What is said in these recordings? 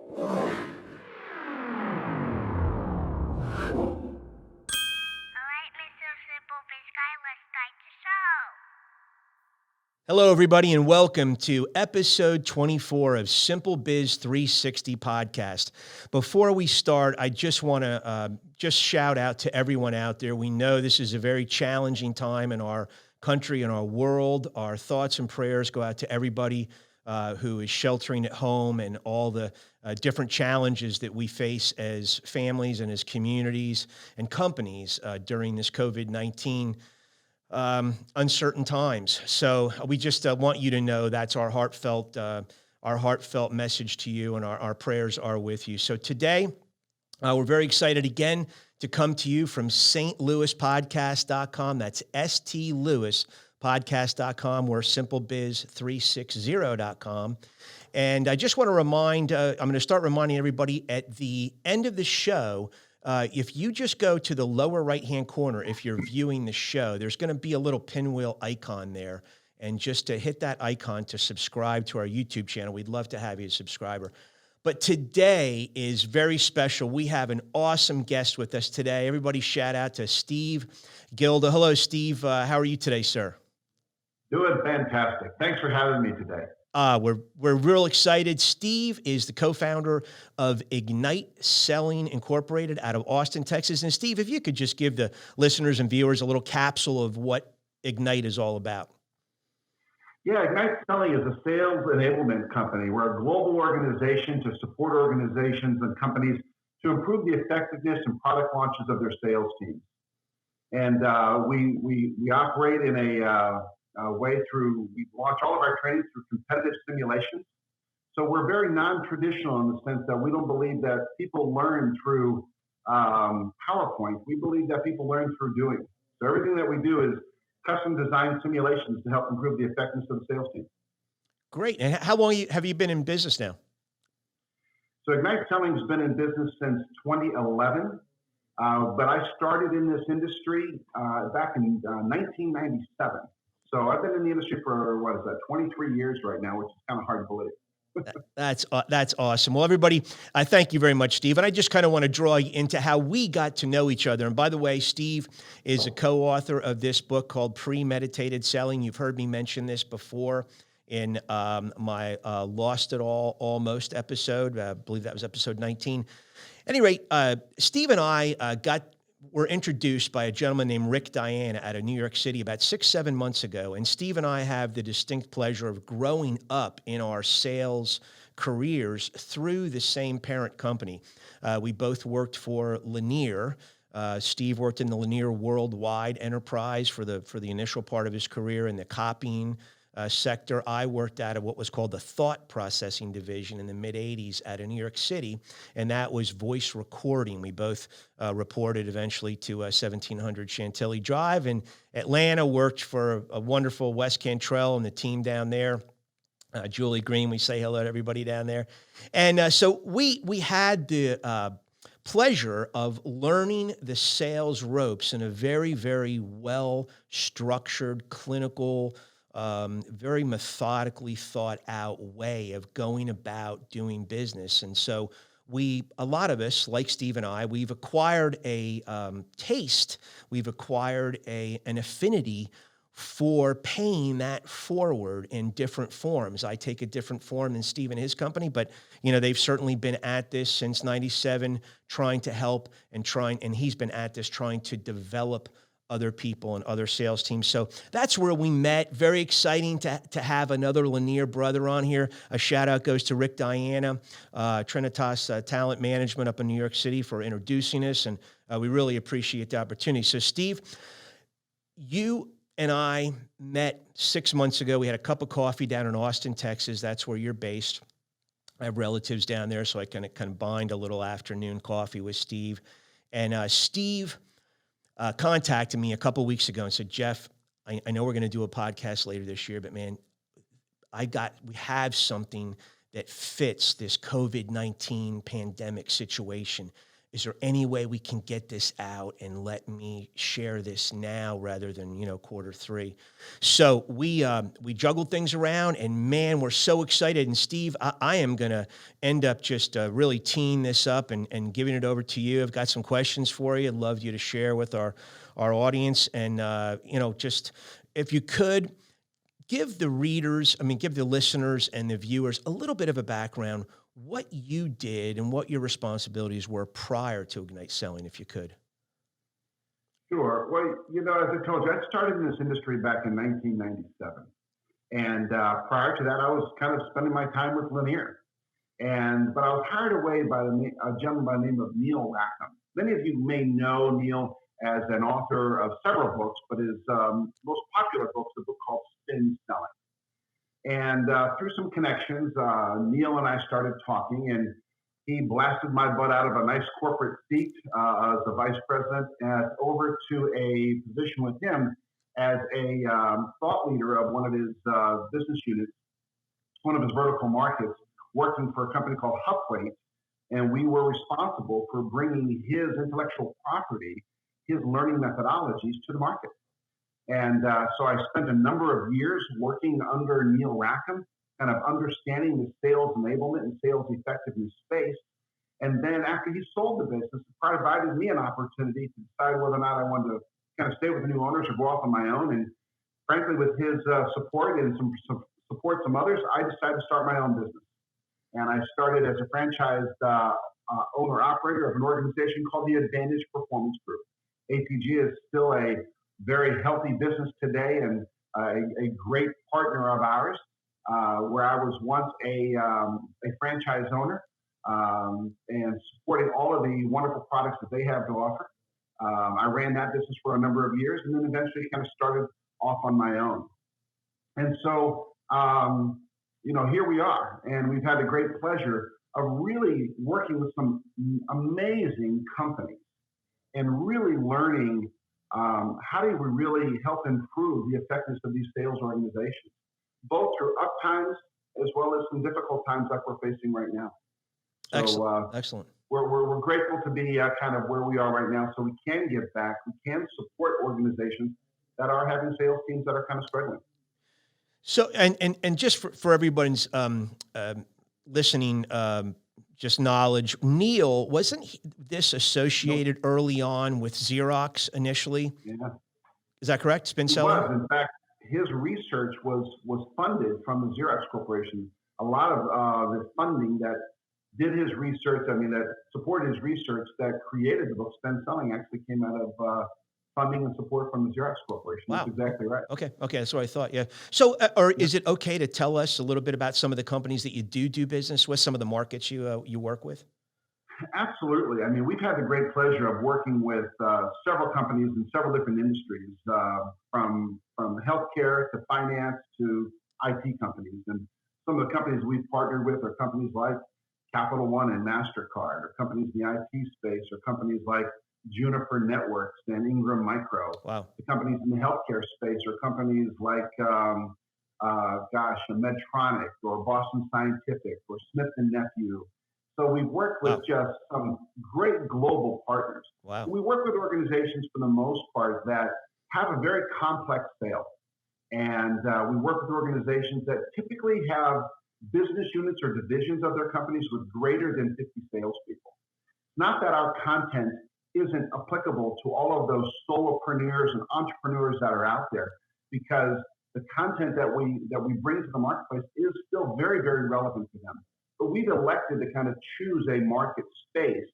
Mr. SimpleBiz guy, let's start the show. Hello, everybody, and welcome to episode 24 of SimpleBiz360 Podcast. Before we start, I just want to just shout out to everyone out there. We know this is a very challenging time in our country and our world. Our thoughts and prayers go out to everybody who is sheltering at home and all the different challenges that we face as families and as communities and companies during this COVID-19 uncertain times. So we just want you to know that's our heartfelt message to you, and our prayers are with you. So today, we're very excited again to come to you from stlouispodcast.com. That's stlouispodcast.com. We're SimpleBiz360.com. And I just want to remind, I'm going to start reminding everybody at the end of the show, if you just go to the lower right-hand corner, if you're viewing the show, there's going to be a little pinwheel icon there. And just to hit that icon to subscribe to our YouTube channel, we'd love to have you as a subscriber. But today is very special. We have an awesome guest with us today. Everybody shout out to Steve Gielda. Hello, Steve. How are you today, sir? Doing fantastic. Thanks for having me today. We're real excited. Steve is the co-founder of Ignite Selling Incorporated out of Austin, Texas. And Steve, if you could just give the listeners and viewers a little capsule of what Ignite is all about. Yeah, Ignite Selling is a sales enablement company. We're a global organization to support organizations and companies to improve the effectiveness and product launches of their sales teams. And we operate in a way through, we launch all of our training through competitive simulations. So we're very non-traditional in the sense that we don't believe that people learn through PowerPoint. We believe that people learn through doing. So everything that we do is custom design simulations to help improve the effectiveness of the sales team. Great. And how long have you been in business now? So Ignite Selling has been in business since 2011. But I started in this industry back in 1997. So I've been in the industry for, 23 years right now, which is kind of hard to believe. That's awesome. Well, everybody, I thank you very much, Steve. And I just kind of want to draw you into how we got to know each other. And by the way, Steve is a co-author of this book called Premeditated Selling. You've heard me mention this before in my Lost It All Almost episode. I believe that was episode 19. At any rate, Steve and I were introduced by a gentleman named Rick Diana out of New York City about 6-7 months ago. And Steve and I have the distinct pleasure of growing up in our sales careers through the same parent company. We both worked for Lanier. Steve worked in the Lanier Worldwide Enterprise for the initial part of his career in the copying sector. I worked out of what was called the thought processing division in the mid-'80s out of New York City, and that was voice recording. We both reported eventually to 1700 Chantilly Drive, and Atlanta worked for a wonderful Wes Cantrell and the team down there. Julie Green, we say hello to everybody down there. And so we had the pleasure of learning the sales ropes in a very, very well-structured, clinical, very methodically thought out way of going about doing business. And so a lot of us, like Steve and I, we've acquired a taste, we've acquired an affinity for paying that forward in different forms. I take a different form than Steve and his company, but they've certainly been at this since 97, trying to help and he's been at this trying to develop other people and other sales teams. So that's where we met. Very exciting to have another Lanier brother on here. A shout out goes to Rick Diana, Trinitas Talent Management up in New York City for introducing us. And we really appreciate the opportunity. So Steve, you and I met 6 months ago. We had a cup of coffee down in Austin, Texas. That's where you're based. I have relatives down there, so I kind of combined a little afternoon coffee with Steve. And Steve contacted me a couple weeks ago and said, Jeff, I know we're going to do a podcast later this year, but man, we have something that fits this COVID-19 pandemic situation. is there any way we can get this out and let me share this now rather than, Q3? So we juggled things around, and man, we're so excited. And Steve, I am going to end up just really teeing this up and giving it over to you. I've got some questions for you. I'd love you to share with our audience. And, just if you could give the listeners and the viewers a little bit of a background, what you did and what your responsibilities were prior to Ignite Selling, if you could. Sure. Well, as I told you, I started in this industry back in 1997. And prior to that, I was kind of spending my time with Lanier. But I was hired away by a gentleman by the name of Neil Rackham. Many of you may know Neil as an author of several books, but his most popular book is a book called Selling. And through some connections, Neil and I started talking, and he blasted my butt out of a nice corporate seat as a vice president and over to a position with him as a thought leader of one of his business units, one of his vertical markets, working for a company called Huffweight. And we were responsible for bringing his intellectual property, his learning methodologies to the market. And so I spent a number of years working under Neil Rackham, kind of understanding the sales enablement and sales effectiveness space. And then after he sold the business, it provided me an opportunity to decide whether or not I wanted to kind of stay with the new owners or go off on my own. And frankly, with his support and some support from others, I decided to start my own business. And I started as a franchised owner-operator of an organization called the Advantage Performance Group. APG is still a very healthy business today and a great partner of ours, where I was once a franchise owner and supporting all of the wonderful products that they have to offer. I ran that business for a number of years and then eventually kind of started off on my own. And so, here we are, and we've had the great pleasure of really working with some amazing companies and really learning how do we really help improve the effectiveness of these sales organizations, both through up times as well as some difficult times like we're facing right now. So, Excellent. We're grateful to be kind of where we are right now, so we can give back, we can support organizations that are having sales teams that are kind of struggling. So, and just for everybody's listening, just knowledge, Neil, wasn't this associated early on with Xerox initially? Yeah. Is that correct? Spin He selling? was. In fact, his research was funded from the Xerox Corporation. A lot of the funding that did his research, that supported his research that created the book Spin Selling actually came out of funding and support from the Xerox Corporation. Wow. That's exactly right. Okay, that's what I thought, yeah. So, is it okay to tell us a little bit about some of the companies that you do business with, some of the markets you work with? Absolutely. We've had the great pleasure of working with several companies in several different industries, from healthcare to finance to IT companies. And some of the companies we've partnered with are companies like Capital One and MasterCard, or companies in the IT space, or companies like Juniper Networks and Ingram Micro. Wow. The companies in the healthcare space are companies like, Medtronic or Boston Scientific or Smith & Nephew. So we've worked with just some great global partners. Wow. We work with organizations for the most part that have a very complex sale. And we work with organizations that typically have business units or divisions of their companies with greater than 50 salespeople. Not that our content isn't applicable to all of those solopreneurs and entrepreneurs that are out there, because the content that we bring to the marketplace is still very, very relevant to them. But we've elected to kind of choose a market space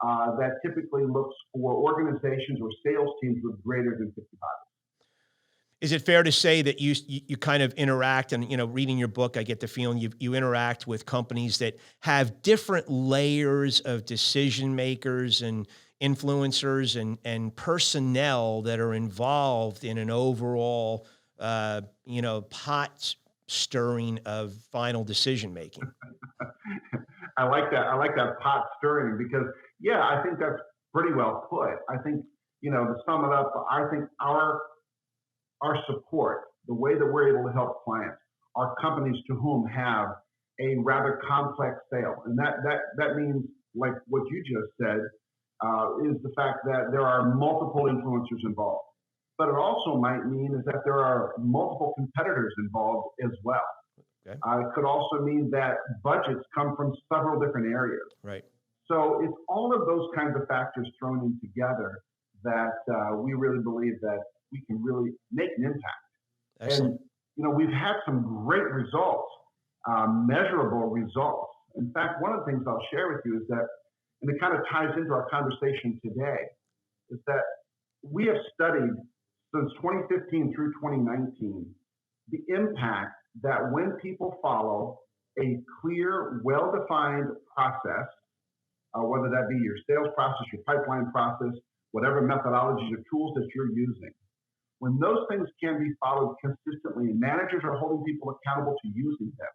that typically looks for organizations or sales teams with greater than 50 bodies. Is it fair to say that you kind of interact, and reading your book, I get the feeling you interact with companies that have different layers of decision makers and influencers and personnel that are involved in an overall pot stirring of final decision making? I like that. I like that pot stirring because, I think that's pretty well put. I think, to sum it up, I think our support, the way that we're able to help clients, are companies to whom have a rather complex sale. And that means, like what you just said, is the fact that there are multiple influencers involved. But it also might mean is that there are multiple competitors involved as well. Okay. It could also mean that budgets come from several different areas. Right. So it's all of those kinds of factors thrown in together that we really believe that we can really make an impact. Excellent. And, we've had some great results, measurable results. In fact, one of the things I'll share with you is that, and it kind of ties into our conversation today, is that we have studied since 2015 through 2019 the impact that when people follow a clear, well-defined process, whether that be your sales process, your pipeline process, whatever methodologies or tools that you're using, when those things can be followed consistently and managers are holding people accountable to using them,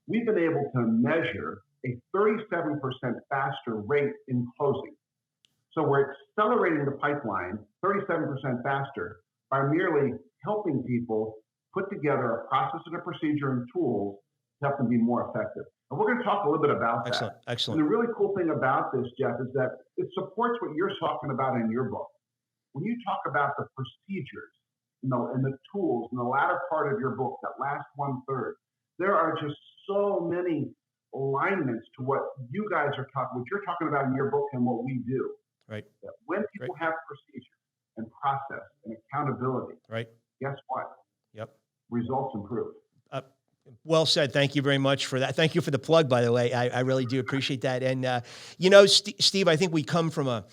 we've been able to measure a 37% faster rate in closing. So we're accelerating the pipeline 37% faster by merely helping people put together a process and a procedure and tools to help them be more effective. And we're going to talk a little bit about Excellent. that. Excellent. And the really cool thing about this, Jeff, is that it supports what you're talking about in your book. When you talk about the procedures, and the tools in the latter part of your book, that last 1/3, there are just so many alignments to what you guys are what you're talking about in your book and what we do. Right. That when people have procedure and process and accountability, right, guess what? Yep. Results improve. Well said. Thank you very much for that. Thank you for the plug, by the way. I really do appreciate that. And, Steve, I think we come from a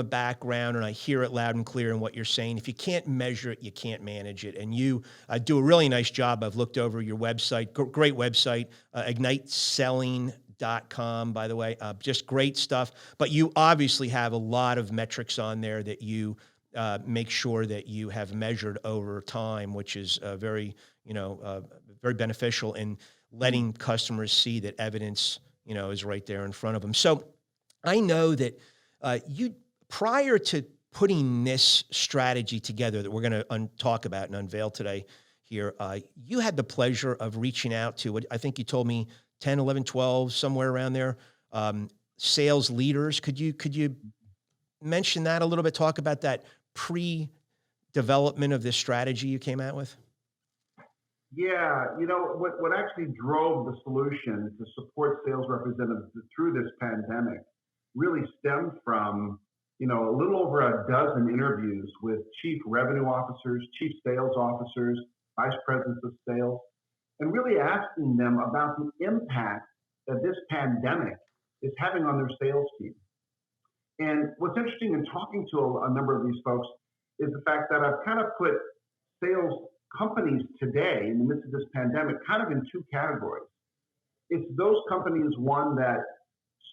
background, and I hear it loud and clear in what you're saying. If you can't measure it, you can't manage it. And you do a really nice job. I've looked over your website, great website, igniteselling.com, by the way, just great stuff. But you obviously have a lot of metrics on there that you make sure that you have measured over time, which is very beneficial in letting customers see that evidence, is right there in front of them. So I know that you, prior to putting this strategy together that we're going to talk about and unveil today here, you had the pleasure of reaching out to, I think you told me 10, 11, 12, somewhere around there, sales leaders. Could you mention that a little bit, talk about that pre-development of this strategy you came out with? Yeah, what actually drove the solution to support sales representatives through this pandemic really stemmed from, a little over a dozen interviews with chief revenue officers, chief sales officers, vice presidents of sales, and really asking them about the impact that this pandemic is having on their sales team. And what's interesting in talking to a number of these folks is the fact that I've kind of put sales companies today in the midst of this pandemic kind of in two categories. It's those companies, one, that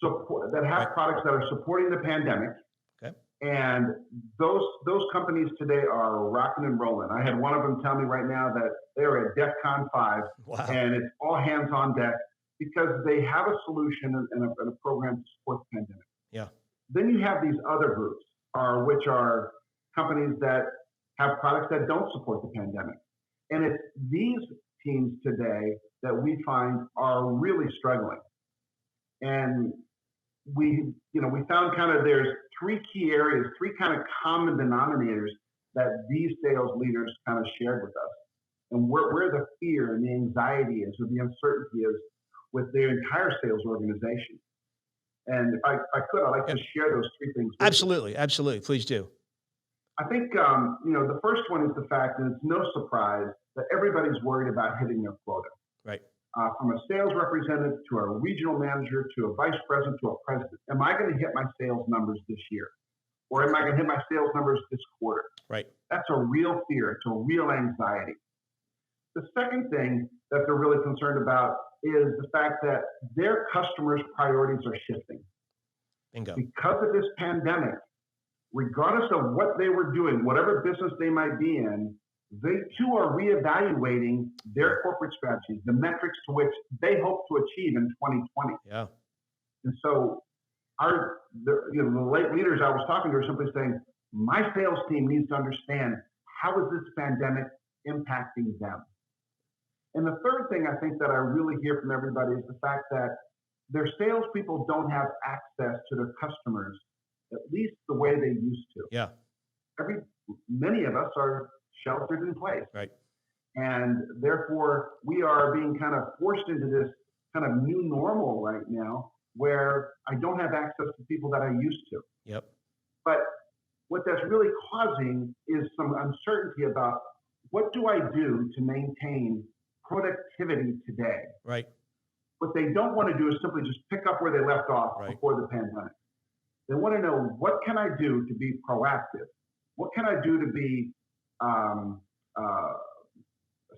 have products that are supporting the pandemic. Okay. And those companies today are rocking and rolling. I had one of them tell me right now that they're at DEFCON 5. Wow. And it's all hands on deck because they have a solution and a program to support the pandemic. Yeah. Then you have these other groups, which are companies that have products that don't support the pandemic. And it's these teams today that we find are really struggling. And we found kind of there's three key areas, three kind of common denominators that these sales leaders kind of shared with us. And where the fear and the anxiety is, or the uncertainty is with their entire sales organization. And if I could, I'd like to share those three things. Absolutely. Absolutely. Please do. I think, the first one is the fact that it's no surprise that everybody's worried about hitting their quota. Right. From a sales representative to a regional manager to a vice president to a president. Am I going to hit my sales numbers this year? Or am I going to hit my sales numbers this quarter? Right. That's a real fear. It's a real anxiety. The second thing that they're really concerned about is the fact that their customers' priorities are shifting. Bingo. Because of this pandemic, regardless of what they were doing, whatever business they might be in, they too are reevaluating their corporate strategies, the metrics to which they hope to achieve in 2020. Yeah. And so the late leaders I was talking to are simply saying, my sales team needs to understand, how is this pandemic impacting them? And the third thing I think that I really hear from everybody is the fact that their salespeople don't have access to their customers, at least the way they used to. Yeah. Many of us are sheltered in place. Right. And therefore, we are being kind of forced into this kind of new normal right now where I don't have access to people that I used to. Yep. But what that's really causing is some uncertainty about what do I do to maintain productivity today? Right. What they don't want to do is simply just pick up where they left off before the pandemic. They want to know, what can I do to be proactive? What can I do to be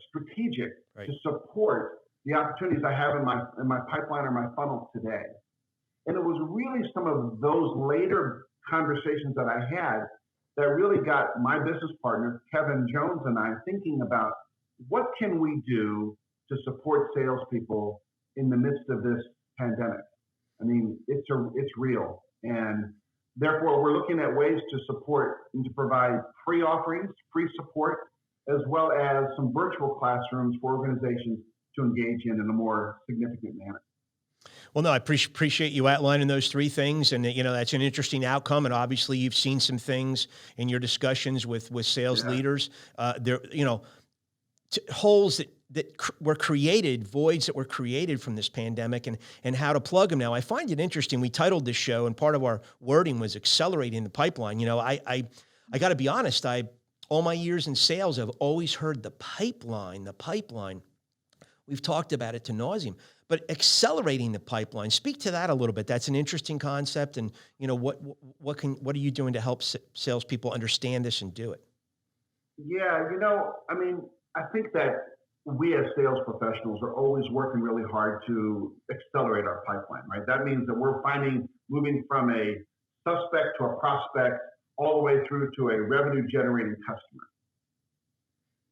strategic to support the opportunities I have in my pipeline or my funnel today? And it was really some of those later conversations that I had that really got my business partner, Kevin Jones, and I thinking about what can we do to support salespeople in the midst of this pandemic. I mean, it's real. And therefore, we're looking at ways to support and to provide free offerings, free support, as well as some virtual classrooms for organizations to engage in a more significant manner. Well, no, I appreciate you outlining those three things, and that's an interesting outcome. And obviously, you've seen some things in your discussions with sales leaders. Holes that were created, voids that were created from this pandemic, and how to plug them. Now, I find it interesting. We titled this show, and part of our wording was accelerating the pipeline. I got to be honest. All my years in sales, I've always heard the pipeline. We've talked about it to nauseam. But accelerating the pipeline, speak to that a little bit. That's an interesting concept, and what are you doing to help salespeople understand this and do it? Yeah, I think that we as sales professionals are always working really hard to accelerate our pipeline, right? That means that we're moving from a suspect to a prospect all the way through to a revenue generating customer.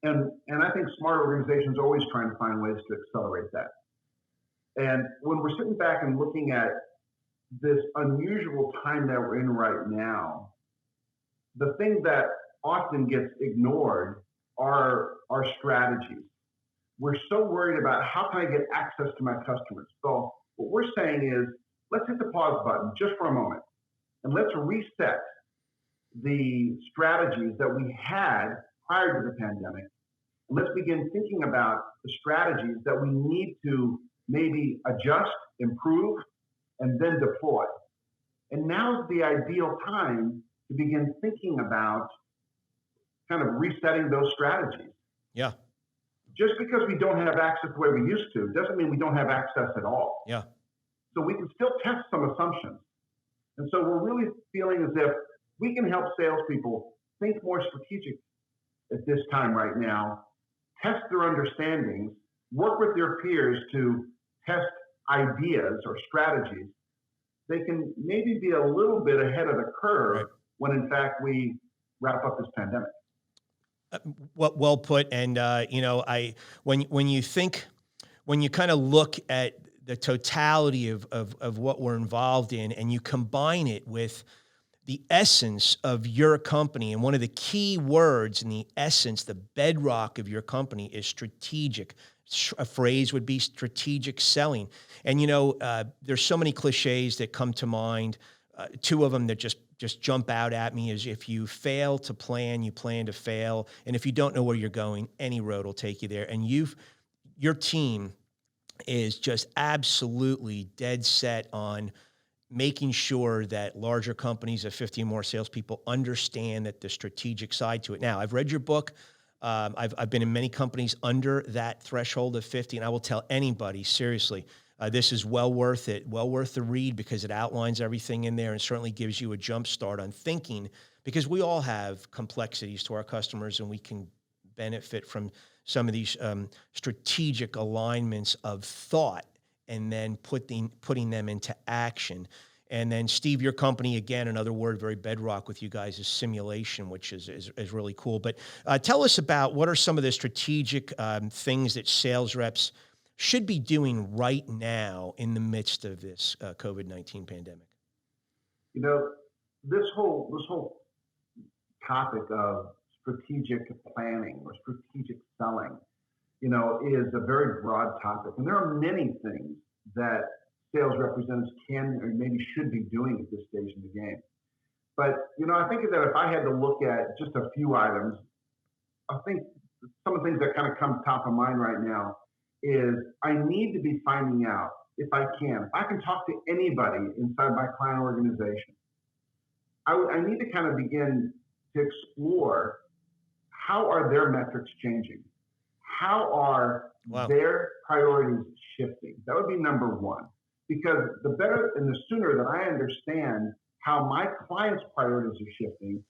And I think smart organizations are always trying to find ways to accelerate that. And when we're sitting back and looking at this unusual time that we're in right now, the thing that often gets ignored are our strategies. We're so worried about how can I get access to my customers. So what we're saying is, let's hit the pause button just for a moment, and let's reset the strategies that we had prior to the pandemic. And let's begin thinking about the strategies that we need to maybe adjust, improve, and then deploy. And now's the ideal time to begin thinking about kind of resetting those strategies. Yeah. Just because we don't have access the way we used to doesn't mean we don't have access at all. Yeah. So we can still test some assumptions. And so we're really feeling as if we can help salespeople think more strategic at this time right now, test their understandings, work with their peers to test ideas or strategies. They can maybe be a little bit ahead of the curve when in fact we wrap up this pandemic. Well put. And when you kind of look at the totality of what we're involved in, and you combine it with the essence of your company, and one of the key words in the essence, the bedrock of your company is strategic. A phrase would be strategic selling. And there's so many cliches that come to mind. Two of them that just jump out at me is, if you fail to plan, you plan to fail. And if you don't know where you're going, any road will take you there. And your team is just absolutely dead set on making sure that larger companies of 50 or more salespeople understand that the strategic side to it. Now, I've read your book. I've been in many companies under that threshold of 50, and I will tell anybody, seriously, this is well worth it, well worth the read, because it outlines everything in there and certainly gives you a jump start on thinking, because we all have complexities to our customers, and we can benefit from some of these strategic alignments of thought and then putting them into action. And then, Steve, your company, again, another word, very bedrock with you guys, is simulation, which is really cool. But tell us about what are some of the strategic things that sales reps should be doing right now in the midst of this COVID-19 pandemic? This whole topic of strategic planning or strategic selling, is a very broad topic. And there are many things that sales representatives can or maybe should be doing at this stage in the game. But, I think that if I had to look at just a few items, I think some of the things that kind of come top of mind right now is I need to be finding out if I can talk to anybody inside my client organization. I need to kind of begin to explore how are their metrics changing? How are their priorities shifting? That would be number one. Because the better and the sooner that I understand how my clients' priorities are shifting,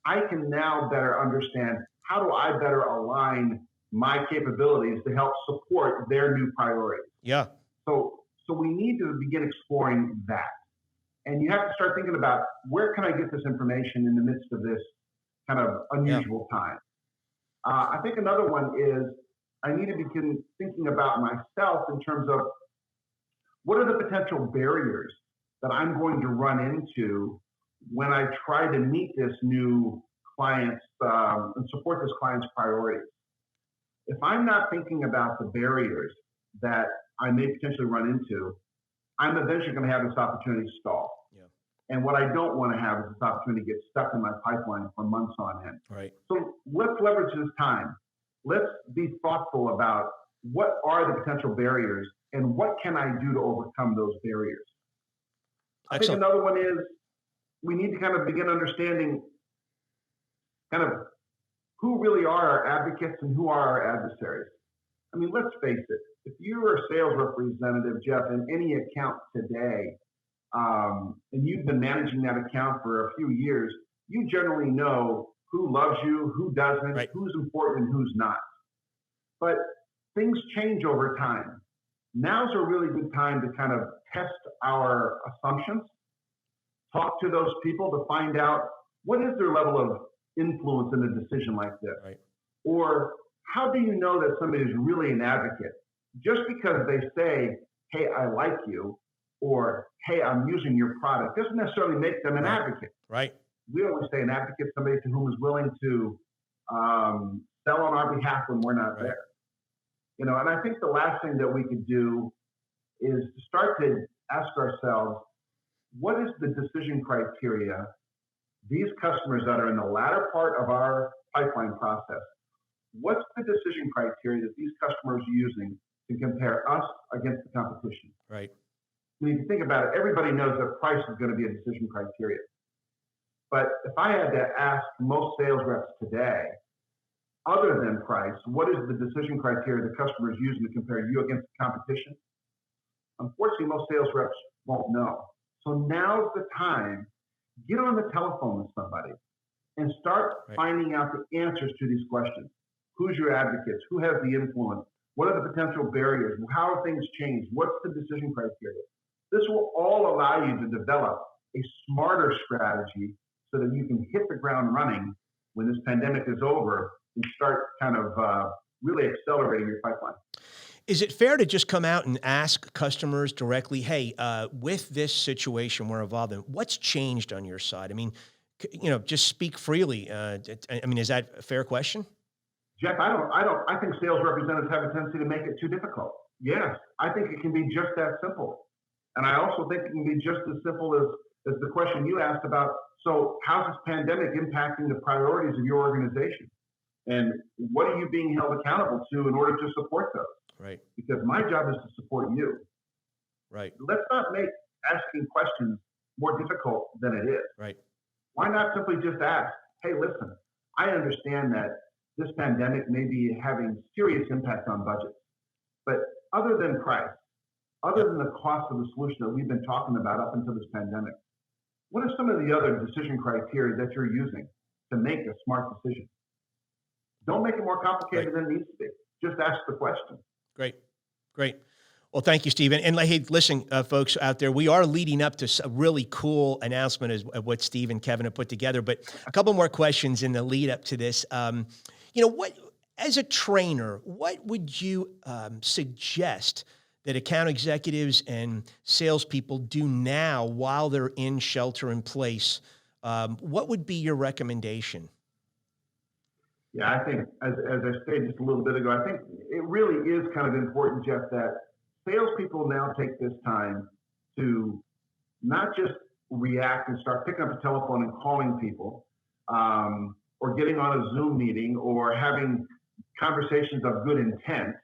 I can now better understand how do I better align my capabilities to help support their new priorities. Yeah. So we need to begin exploring that. And you have to start thinking about where can I get this information in the midst of this kind of unusual time. I think another one is I need to begin thinking about myself in terms of what are the potential barriers that I'm going to run into when I try to meet this new client's and support this client's priorities. If I'm not thinking about the barriers that I may potentially run into, I'm eventually going to have this opportunity stall. Yeah. And what I don't want to have is this opportunity to get stuck in my pipeline for months on end. Right. So let's leverage this time. Let's be thoughtful about what are the potential barriers and what can I do to overcome those barriers. I think another one is we need to kind of begin understanding kind of who really are our advocates and who are our adversaries. I mean, let's face it. If you're a sales representative, Jeff, in any account today, and you've been managing that account for a few years, you generally know who loves you, who doesn't, right, who's important and who's not. But things change over time. Now's a really good time to kind of test our assumptions, talk to those people to find out what is their level of influence in a decision like this. Right. Or how do you know that somebody is really an advocate? Just because they say, hey, I like you, or hey, I'm using your product, doesn't necessarily make them an advocate. Right. We always say an advocate is somebody to whom is willing to sell on our behalf when we're not there. And I think the last thing that we could do is to start to ask ourselves, what is the decision criteria these customers that are in the latter part of our pipeline process, what's the decision criteria that these customers are using to compare us against the competition? Right. I mean, if you think about it, everybody knows that price is going to be a decision criteria. But if I had to ask most sales reps today, other than price, what is the decision criteria the customer is using to compare you against the competition? Unfortunately, most sales reps won't know. So now's the time, get on the telephone with somebody and start finding out the answers to these questions. Who's your advocates? Who has the influence? What are the potential barriers? How have things changed? What's the decision criteria? This will all allow you to develop a smarter strategy so that you can hit the ground running when this pandemic is over and start kind of really accelerating your pipeline. Is it fair to just come out and ask customers directly, hey, with this situation we're involved in, what's changed on your side? I mean, just speak freely. I mean, is that a fair question? Jeff, I think sales representatives have a tendency to make it too difficult. Yes, I think it can be just that simple. And I also think it can be just as simple as the question you asked about, so how's this pandemic impacting the priorities of your organization? And what are you being held accountable to in order to support those? Right. Because my job is to support you. Right. Let's not make asking questions more difficult than it is. Right. Why not simply just ask, hey, listen, I understand that this pandemic may be having serious impact on budgets, but other than price, other than the cost of the solution that we've been talking about up until this pandemic, what are some of the other decision criteria that you're using to make a smart decision? Don't make it more complicated than it needs to be. Just ask the question. Great. Well, thank you, Steve. And hey, listen, folks out there, we are leading up to a really cool announcement of what Steve and Kevin have put together. But a couple more questions in the lead up to this. What, as a trainer, what would you suggest that account executives and salespeople do now while they're in shelter in place? What would be your recommendation? Yeah, I think, as I stated just a little bit ago, I think it really is kind of important, Jeff, that salespeople now take this time to not just react and start picking up the telephone and calling people, or getting on a Zoom meeting or having conversations of good intent,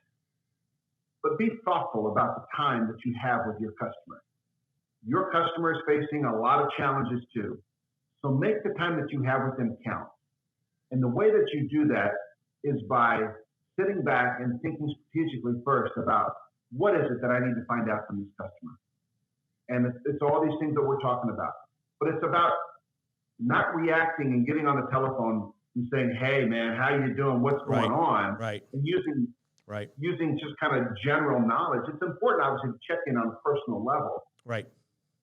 but be thoughtful about the time that you have with your customer. Your customer is facing a lot of challenges too. So make the time that you have with them count. And the way that you do that is by sitting back and thinking strategically first about what is it that I need to find out from this customer. And it's all these things that we're talking about. But it's about not reacting and getting on the telephone and saying, hey, man, how you doing? What's going on? Right. And using just kind of general knowledge. It's important, obviously, to check in on a personal level. Right.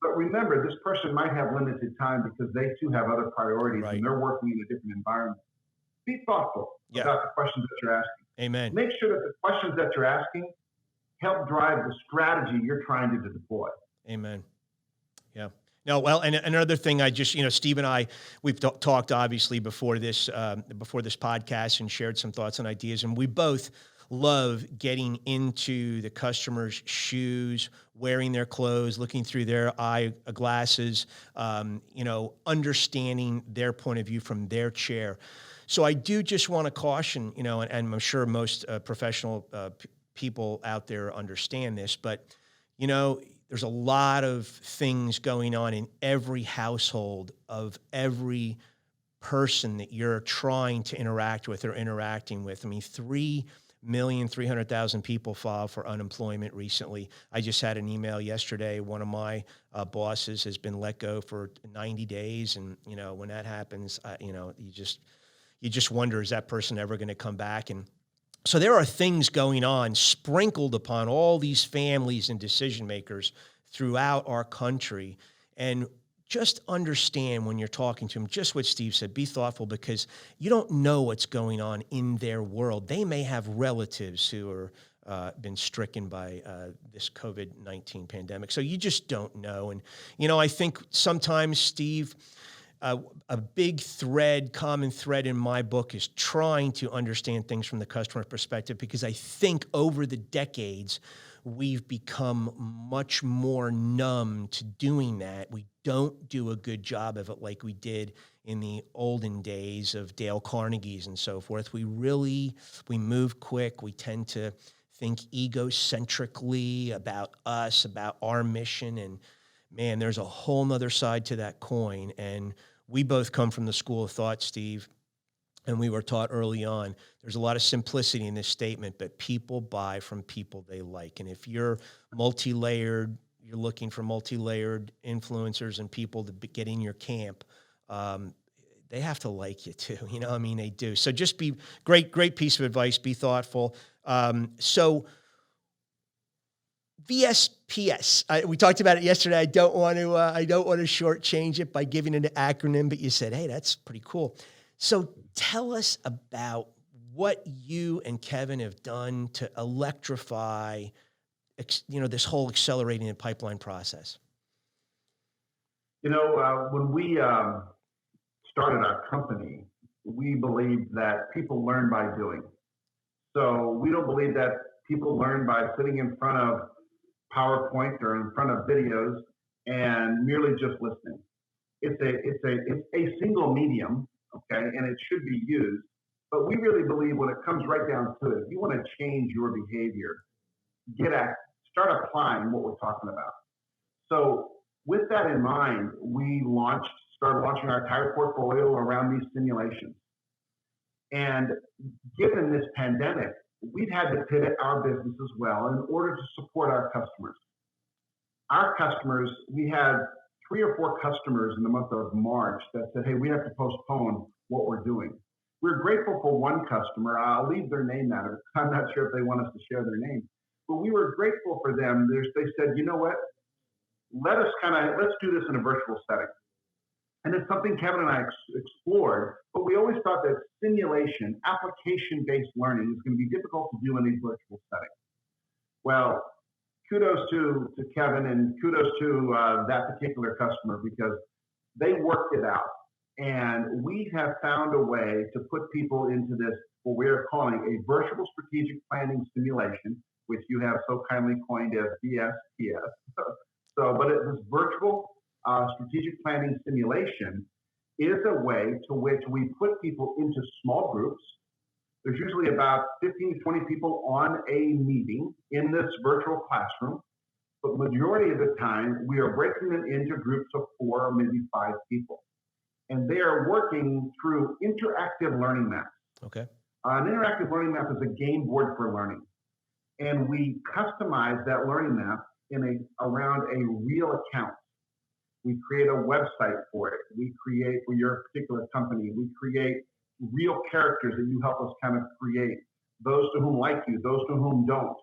But remember, this person might have limited time because they too have other priorities and they're working in a different environment. Be thoughtful about the questions that you're asking. Amen. Make sure that the questions that you're asking help drive the strategy you're trying to deploy. Amen. Yeah. No, well, and another thing, I just, Steve and I, we've talked obviously before this podcast and shared some thoughts and ideas, and we both love getting into the customer's shoes, wearing their clothes, looking through their eyeglasses, understanding their point of view from their chair. So I do just want to caution, and I'm sure most professional people out there understand this, but, there's a lot of things going on in every household of every person that you're trying to interact with or interacting with. I mean, 3,300,000 people filed for unemployment recently. I just had an email yesterday. One of my bosses has been let go for 90 days. And, when that happens, you just wonder, is that person ever going to come back? And so there are things going on sprinkled upon all these families and decision makers throughout our country. And just understand when you're talking to them, just what Steve said, be thoughtful, because you don't know what's going on in their world. They may have relatives who are been stricken by this COVID-19 pandemic. So you just don't know. And, I think sometimes, Steve, a big common thread in my book is trying to understand things from the customer perspective, because I think over the decades, we've become much more numb to doing that. We don't do a good job of it like we did in the olden days of Dale Carnegie's and so forth. We move quick. We tend to think egocentrically about us, about our mission. And man, there's a whole nother side to that coin. And we both come from the school of thought, Steve, and we were taught early on, there's a lot of simplicity in this statement, but people buy from people they like. And if you're multi-layered, you're looking for multi-layered influencers and people to get in your camp, they have to like you too. They do. So just be great piece of advice. Be thoughtful. So VSPS. We talked about it yesterday. I don't want to shortchange it by giving it an acronym, but you said, hey, that's pretty cool. So tell us about what you and Kevin have done to electrify, this whole accelerating the pipeline process. When we started our company, we believed that people learn by doing. So we don't believe that people learn by sitting in front of PowerPoint or in front of videos and merely just listening. It's a single medium, okay, and it should be used. But we really believe when it comes right down to it, if you want to change your behavior, start applying what we're talking about. So with that in mind, we started launching our entire portfolio around these simulations. And given this pandemic, we've had to pivot our business as well in order to support our customers. Our customers, we had 3 or 4 customers in the month of March that said, hey, we have to postpone what we're doing. We're grateful for one customer. I'll leave their name out of it. I'm not sure if they want us to share their name, but we were grateful for them. They said, you know what? Let's do this in a virtual setting. And it's something Kevin and I explored, but we always thought that simulation, application-based learning is going to be difficult to do in these virtual settings. Well, kudos to Kevin and kudos to that particular customer, because they worked it out. And we have found a way to put people into this, what we're calling a virtual strategic planning simulation, which you have so kindly coined as VSPS. This virtual strategic planning simulation is a way to which we put people into small groups. There's usually about 15 to 20 people on a meeting in this virtual classroom, but majority of the time we are breaking them into groups of 4 or maybe 5 people. And they are working through interactive learning maps. Okay. An interactive learning map is a game board for learning. And we customize that learning map around a real account. We create a website for it. We create, for your particular company, we create real characters that you help us kind of create. Those to whom like you, those to whom don't.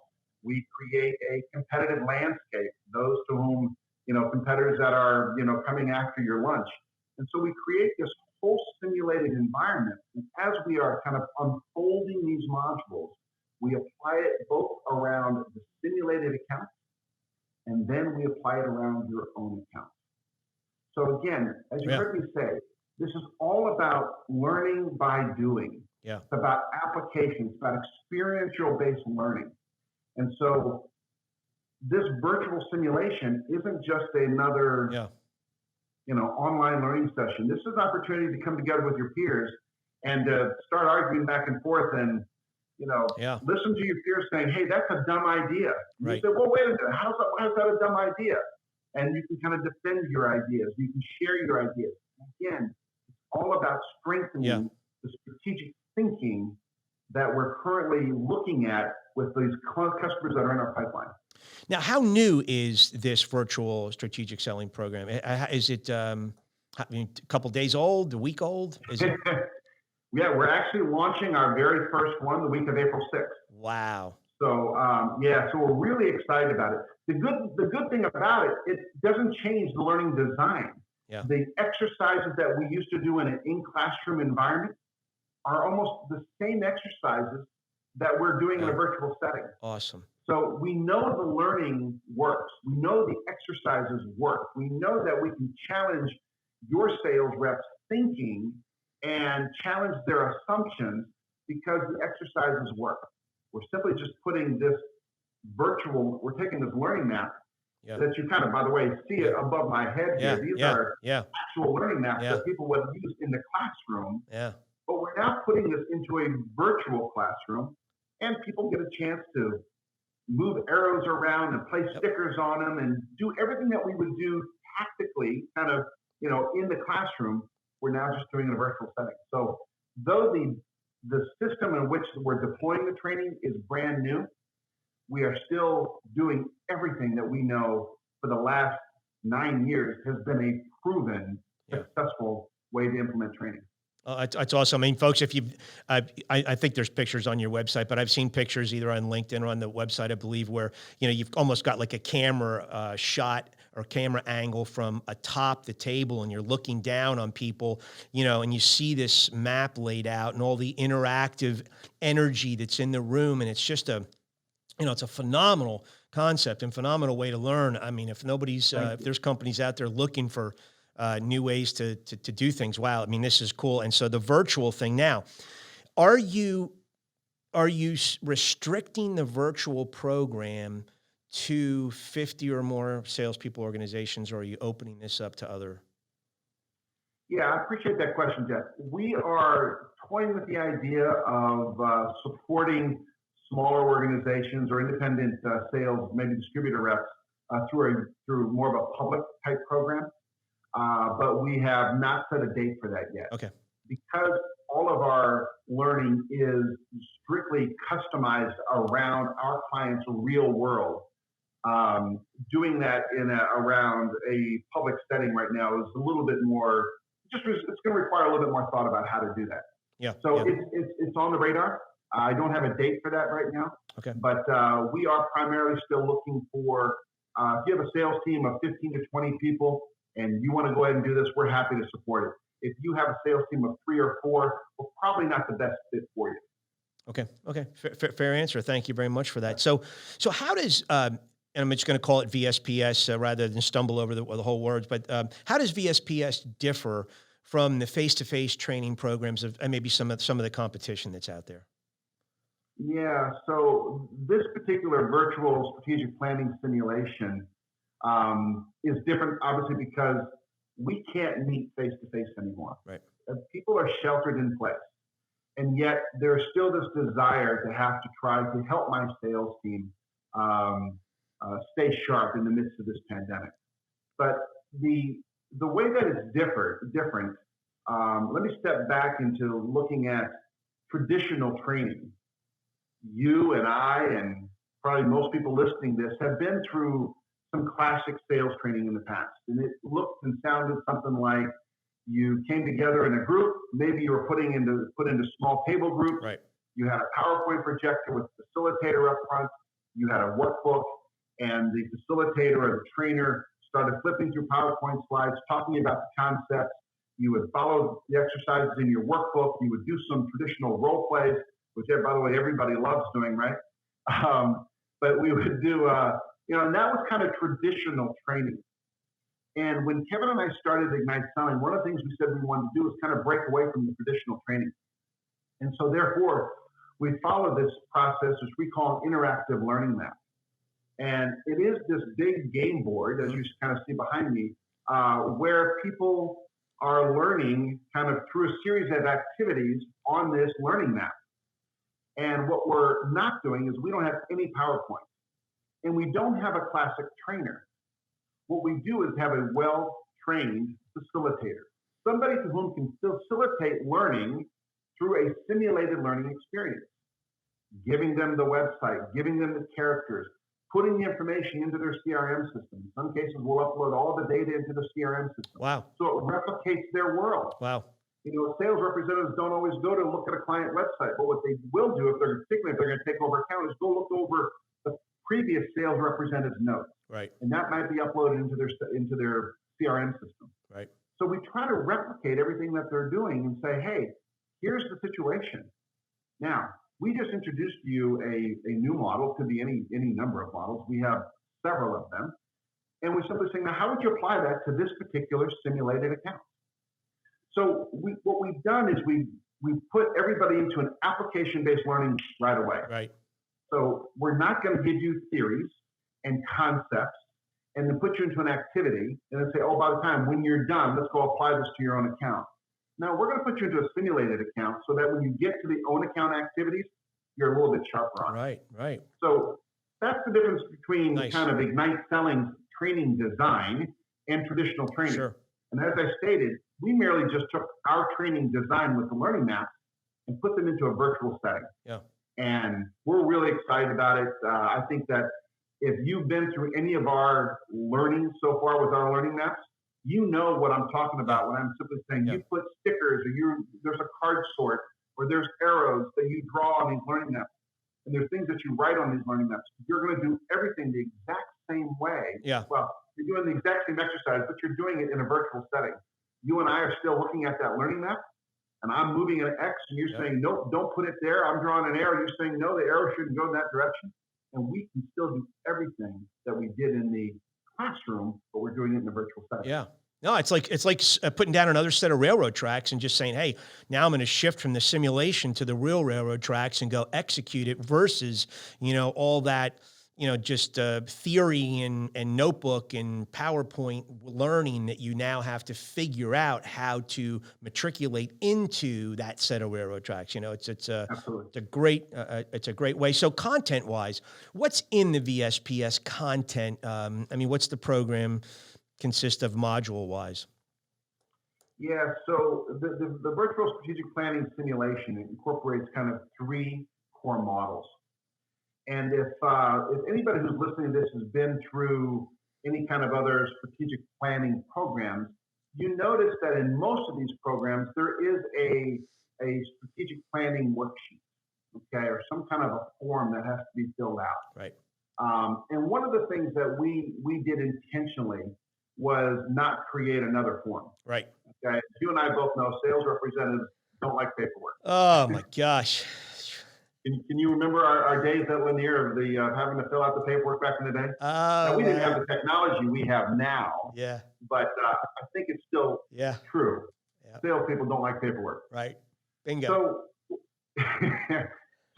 We create a competitive landscape. Those to whom, competitors that are, coming after your lunch. And so we create this whole simulated environment. And as we are kind of unfolding these modules, we apply it both around the simulated account, and then we apply it around your own account. So again, as you heard me say, this is all about learning by doing. Yeah. It's about application. It's about experiential-based learning. And so this virtual simulation isn't just another online learning session. This is an opportunity to come together with your peers and start arguing back and forth and, listen to your peers saying, hey, that's a dumb idea. Right. You say, well, wait a minute, how is that a dumb idea? And you can kind of defend your ideas. You can share your ideas. Again, it's all about strengthening the strategic thinking that we're currently looking at with these customers that are in our pipeline. Now, how new is this virtual strategic selling program? Is it a couple days old, a week old? Is it? Yeah, we're actually launching our very first one the week of April 6th. Wow. So, so we're really excited about it. The good thing about it, it doesn't change the learning design. Yeah. The exercises that we used to do in an in-classroom environment are almost the same exercises that we're doing in a virtual setting. Awesome. So we know the learning works. We know the exercises work. We know that we can challenge your sales reps' thinking and challenge their assumptions because the exercises work. We're simply just putting this we're taking this learning map that you kind of, by the way, see it above my head here. These are actual learning maps that people would use in the classroom. Yeah. But we're now putting this into a virtual classroom, and people get a chance to move arrows around and place stickers on them and do everything that we would do tactically kind of, in the classroom. We're now just doing in a virtual setting. So though the system in which we're deploying the training is brand new, we are still doing everything that we know for the last 9 years has been a proven successful way to implement training. It's awesome. I mean, folks, if I think there's pictures on your website, but I've seen pictures either on LinkedIn or on the website, I believe, where, you've almost got like a camera shot or camera angle from atop the table and you're looking down on people, and you see this map laid out and all the interactive energy that's in the room. And it's just it's a phenomenal concept and phenomenal way to learn. I mean, if there's companies out there looking for new ways to do things. Wow. I mean, this is cool. And so the virtual thing now, are you restricting the virtual program to 50 or more salespeople organizations, or are you opening this up to other? Yeah, I appreciate that question, Jeff. We are toying with the idea of supporting smaller organizations or independent sales, maybe distributor reps through more of a public type program. But we have not set a date for that yet. Okay. Because all of our learning is strictly customized around our clients' real world. Doing that around a public setting right now is a little bit more. It's going to require a little bit more thought about how to do that. Yeah. So it's on the radar. I don't have a date for that right now. Okay. But we are primarily still looking for. If you have a sales team of 15 to 20 people, and you want to go ahead and do this, we're happy to support it. If you have a sales team of 3 or 4, we're probably not the best fit for you. Okay. Fair answer. Thank you very much for that. So how does, and I'm just going to call it VSPS rather than stumble over the whole words, but how does VSPS differ from the face-to-face training programs and maybe some of the competition that's out there? Yeah, so this particular virtual strategic planning simulation is different, obviously, because we can't meet face to face anymore. Right. People are sheltered in place. And yet there's still this desire to have to try to help my sales team stay sharp in the midst of this pandemic. But the way that it's different, let me step back into looking at traditional training. You and I, and probably most people listening to this, have been through some classic sales training in the past. And it looked and sounded something like you came together in a group. Maybe you were put into small table groups. Right. You had a PowerPoint projector with a facilitator up front. You had a workbook, and the facilitator or the trainer started flipping through PowerPoint slides, talking about the concepts. You would follow the exercises in your workbook. You would do some traditional role plays, which, by the way, everybody loves doing, right? But we would do, and that was kind of traditional training. And when Kevin and I started Ignite Selling, one of the things we said we wanted to do was kind of break away from the traditional training. And so therefore, we follow this process, which we call an interactive learning map. And it is this big game board, as you kind of see behind me, where people are learning kind of through a series of activities on this learning map. And what we're not doing is we don't have any PowerPoint, and we don't have a classic trainer. What we do is have a well-trained facilitator, somebody to whom can facilitate learning through a simulated learning experience, giving them the website, giving them the characters, putting the information into their CRM system. In some cases, we'll upload all the data into the CRM system. Wow. So it replicates their world. Wow. Sales representatives don't always go to look at a client website, but what they will do, particularly if they're going to take over account, is go look over the previous sales representative's notes. Right. And that might be uploaded into their CRM system. Right. So we try to replicate everything that they're doing and say, hey, here's the situation. Now, we just introduced to you a new model. It could be any number of models. We have several of them. And we simply say, now, how would you apply that to this particular simulated account? So what we've done is we put everybody into an application-based learning right away. Right. So we're not going to give you theories and concepts and then put you into an activity and then say, oh, by the time when you're done, let's go apply this to your own account. Now, we're going to put you into a simulated account so that when you get to the own account activities, you're a little bit sharper on it. Right, right. So that's the difference between Nice. kind of Ignite Selling training design and traditional training. Sure. And as I stated, we merely just took our training design with the learning maps and put them into a virtual setting. Yeah. And we're really excited about it. I think that if you've been through any of our learning so far with our learning maps, you know what I'm talking about when I'm simply saying you put stickers or there's a card sort or there's arrows that you draw on these learning maps. And there's things that you write on these learning maps. You're going to do everything the exact same way. Yeah. Well, you're doing the exact same exercise, but you're doing it in a virtual setting. You and I are still looking at that learning map, and I'm moving an X, and you're saying, nope, don't put it there. I'm drawing an arrow. You're saying, no, the arrow shouldn't go in that direction. And we can still do everything that we did in the classroom, but we're doing it in a virtual setting. Yeah. No, it's like putting down another set of railroad tracks and just saying, hey, now I'm going to shift from the simulation to the real railroad tracks and go execute it versus, all that, just theory and notebook and PowerPoint learning that you now have to figure out how to matriculate into that set of railroad tracks. It's a great way. So content wise, what's in the VSPS content? What's the program consist of module wise? Yeah, so the virtual strategic planning simulation incorporates kind of three core models. And if anybody who's listening to this has been through any kind of other strategic planning programs, you notice that in most of these programs, there is a strategic planning worksheet, okay, or some kind of a form that has to be filled out. Right. And one of the things that we did intentionally was not create another form. Right. Okay. You and I both know sales representatives don't like paperwork. Oh my gosh. Can you remember our days at Lanier of the having to fill out the paperwork back in the day? Now, we didn't have the technology we have now. Yeah. But I think it's still true. Yeah. Salespeople don't like paperwork. Right. Bingo.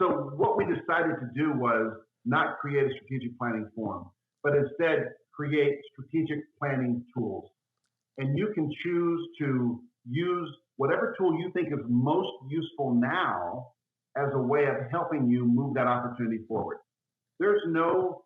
So what we decided to do was not create a strategic planning form, but instead create strategic planning tools. And you can choose to use whatever tool you think is most useful now as a way of helping you move that opportunity forward. There's no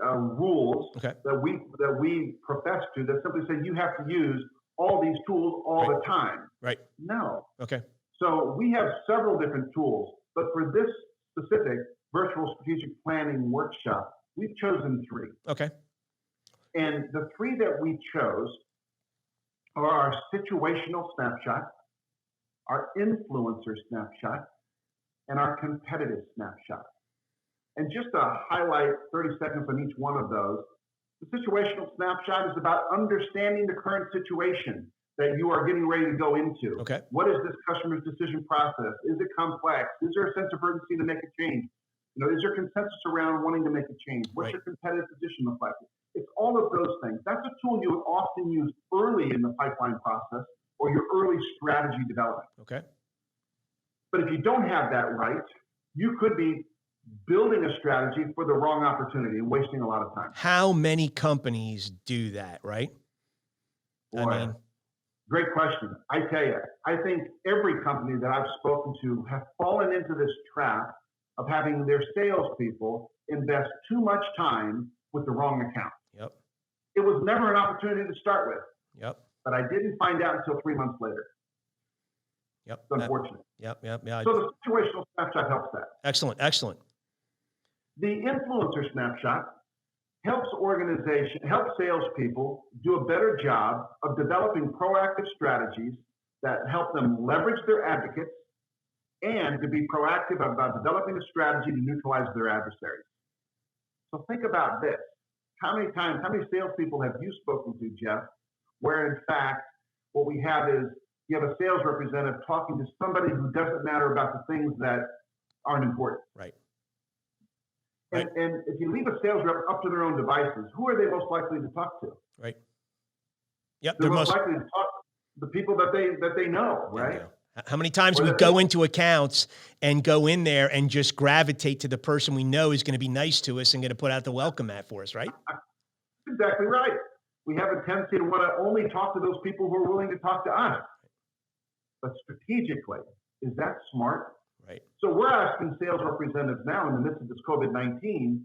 rules that we profess to that simply say you have to use all these tools all the time. Right. No. Okay. So we have several different tools, but for this specific virtual strategic planning workshop, we've chosen 3. Okay. And the 3 that we chose are our situational snapshot, our influencer snapshot, and our competitive snapshot. And just to highlight 30 seconds on each one of those, the situational snapshot is about understanding the current situation that you are getting ready to go into. Okay. What is this customer's decision process? Is it complex? Is there a sense of urgency to make a change? Is there consensus around wanting to make a change? What's your competitive position look like? It's all of those things. That's a tool you would often use early in the pipeline process or your early strategy development. Okay. But if you don't have that right, you could be building a strategy for the wrong opportunity and wasting a lot of time. How many companies do that, right? Boy, great question. I tell you, I think every company that I've spoken to have fallen into this trap of having their salespeople invest too much time with the wrong account. Yep. It was never an opportunity to start with. Yep. But I didn't find out until 3 months later. Yep. It's unfortunate. Yeah. So the situational snapshot helps that. Excellent. The influencer snapshot helps salespeople do a better job of developing proactive strategies that help them leverage their advocates and to be proactive about developing a strategy to neutralize their adversaries. So think about this. How many salespeople have you spoken to, Jeff, where in fact, what we have is you have a sales representative talking to somebody who doesn't matter about the things that aren't important. Right. And if you leave a sales rep up to their own devices, who are they most likely to talk to? Right. Yep. They're most likely to talk to the people that they know, right? How many times we go into accounts and go in there and just gravitate to the person we know is going to be nice to us and going to put out the welcome mat for us, right? Exactly right. We have a tendency to want to only talk to those people who are willing to talk to us. But strategically, is that smart? Right. So we're asking sales representatives now in the midst of this COVID-19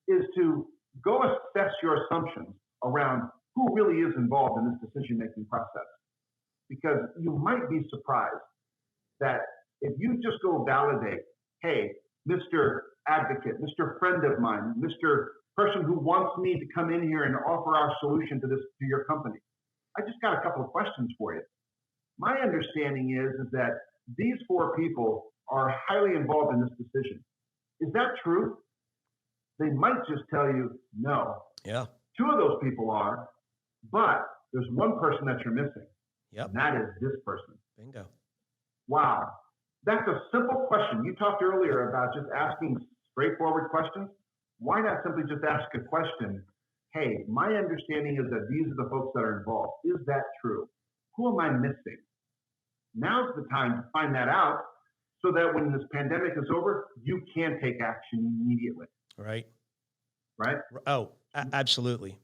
is to go assess your assumptions around who really is involved in this decision-making process. Because you might be surprised that if you just go validate, hey, Mr. Advocate, Mr. Friend of mine, Mr. Person who wants me to come in here and offer our solution to your company, I just got a couple of questions for you. My understanding is that these 4 people are highly involved in this decision. Is that true? They might just tell you no. Yeah. 2 of those people are, but there's one person that you're missing. Yep. And that is this person. Bingo. Wow. That's a simple question. You talked earlier about just asking straightforward questions. Why not simply just ask a question? Hey, my understanding is that these are the folks that are involved. Is that true? Who am I missing? Now's the time to find that out so that when this pandemic is over, you can take action immediately. Right. Right? Oh, absolutely.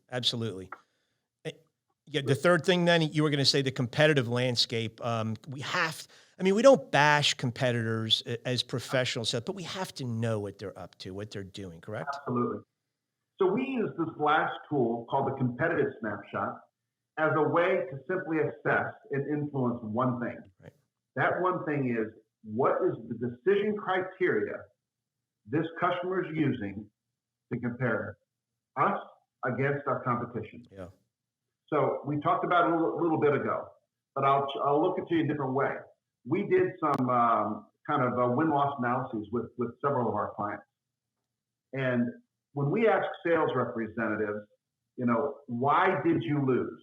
Yeah. The third thing then, you were going to say the competitive landscape. We don't bash competitors as professionals, but we have to know what they're up to, what they're doing, correct? Absolutely. So we use this last tool called the competitive snapshot as a way to simply assess and influence one thing. Right. That one thing is, what is the decision criteria this customer is using to compare us against our competition? Yeah. So we talked about it a little bit ago, but I'll look at you in a different way. We did some kind of win-loss analyses with several of our clients. And when we ask sales representatives, why did you lose?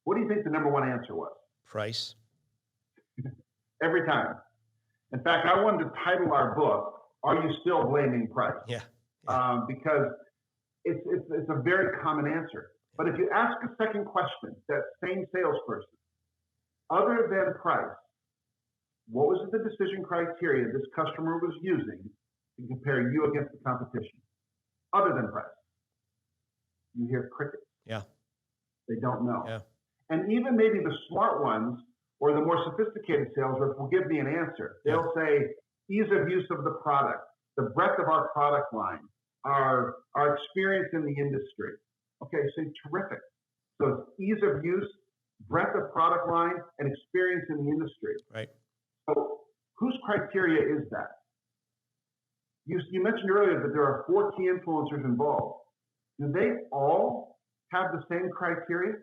What do you think the number one answer was? Price. Every time. In fact, I wanted to title our book, Are You Still Blaming Price? Yeah. Because it's a very common answer. But if you ask a second question, that same salesperson, other than price, what was the decision criteria this customer was using to compare you against the competition, other than price? you hear crickets. Yeah. They don't know. Yeah. And even maybe the smart ones or the more sophisticated sales reps will give me an answer. They'll say ease of use of the product, the breadth of our product line, our experience in the industry. Okay, so terrific. So it's ease of use, breadth of product line, and experience in the industry. Right. So whose criteria is that? You mentioned earlier that there are 4 key influencers involved. Do they all have the same criteria?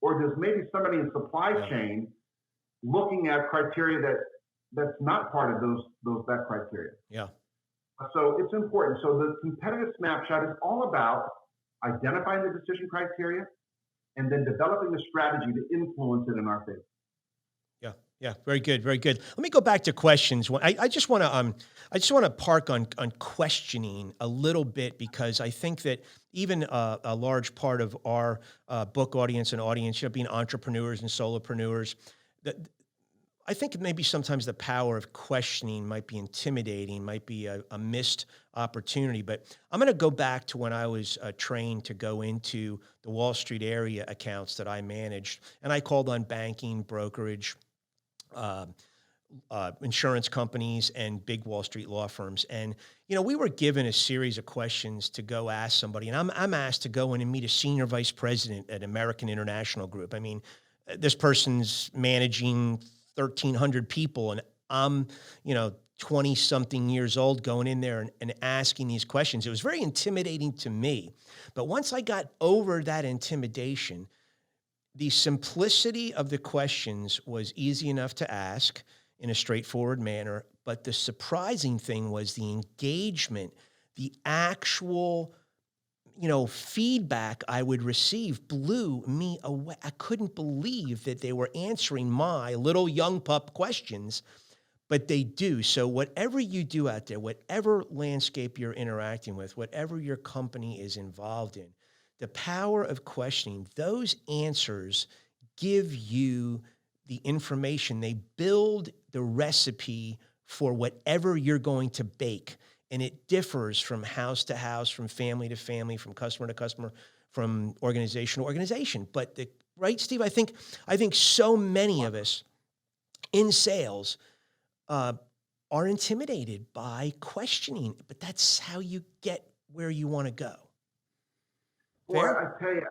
Or does maybe somebody in supply chain looking at criteria that's not part of that criteria? Yeah. So it's important. So the competitive snapshot is all about identifying the decision criteria and then developing a strategy to influence it in our favor. Yeah. Yeah. Very good. Very good. Let me go back to questions. I just want to park on questioning a little bit, because I think that even a large part of our book audience and audience, being entrepreneurs and solopreneurs, that I think maybe sometimes the power of questioning might be intimidating, might be a missed opportunity. But I'm going to go back to when I was trained to go into the Wall Street area accounts that I managed, and I called on banking, brokerage, insurance companies, and big Wall Street law firms. And, we were given a series of questions to go ask somebody, and I'm asked to go in and meet a senior vice president at American International Group. I mean, this person's managing 1,300 people, and I'm, 20 something years old going in there and asking these questions. It was very intimidating to me. But once I got over that intimidation, the simplicity of the questions was easy enough to ask in a straightforward manner. But the surprising thing was the engagement, the actual, feedback I would receive blew me away. I couldn't believe that they were answering my little young pup questions, but they do. So whatever you do out there, whatever landscape you're interacting with, whatever your company is involved in, the power of questioning, those answers give you the information. They build the recipe for whatever you're going to bake. And it differs from house to house, from family to family, from customer to customer, from organization to organization. But right, Steve, I think so many of us in sales are intimidated by questioning, but that's how you get where you want to go. Well, I tell you,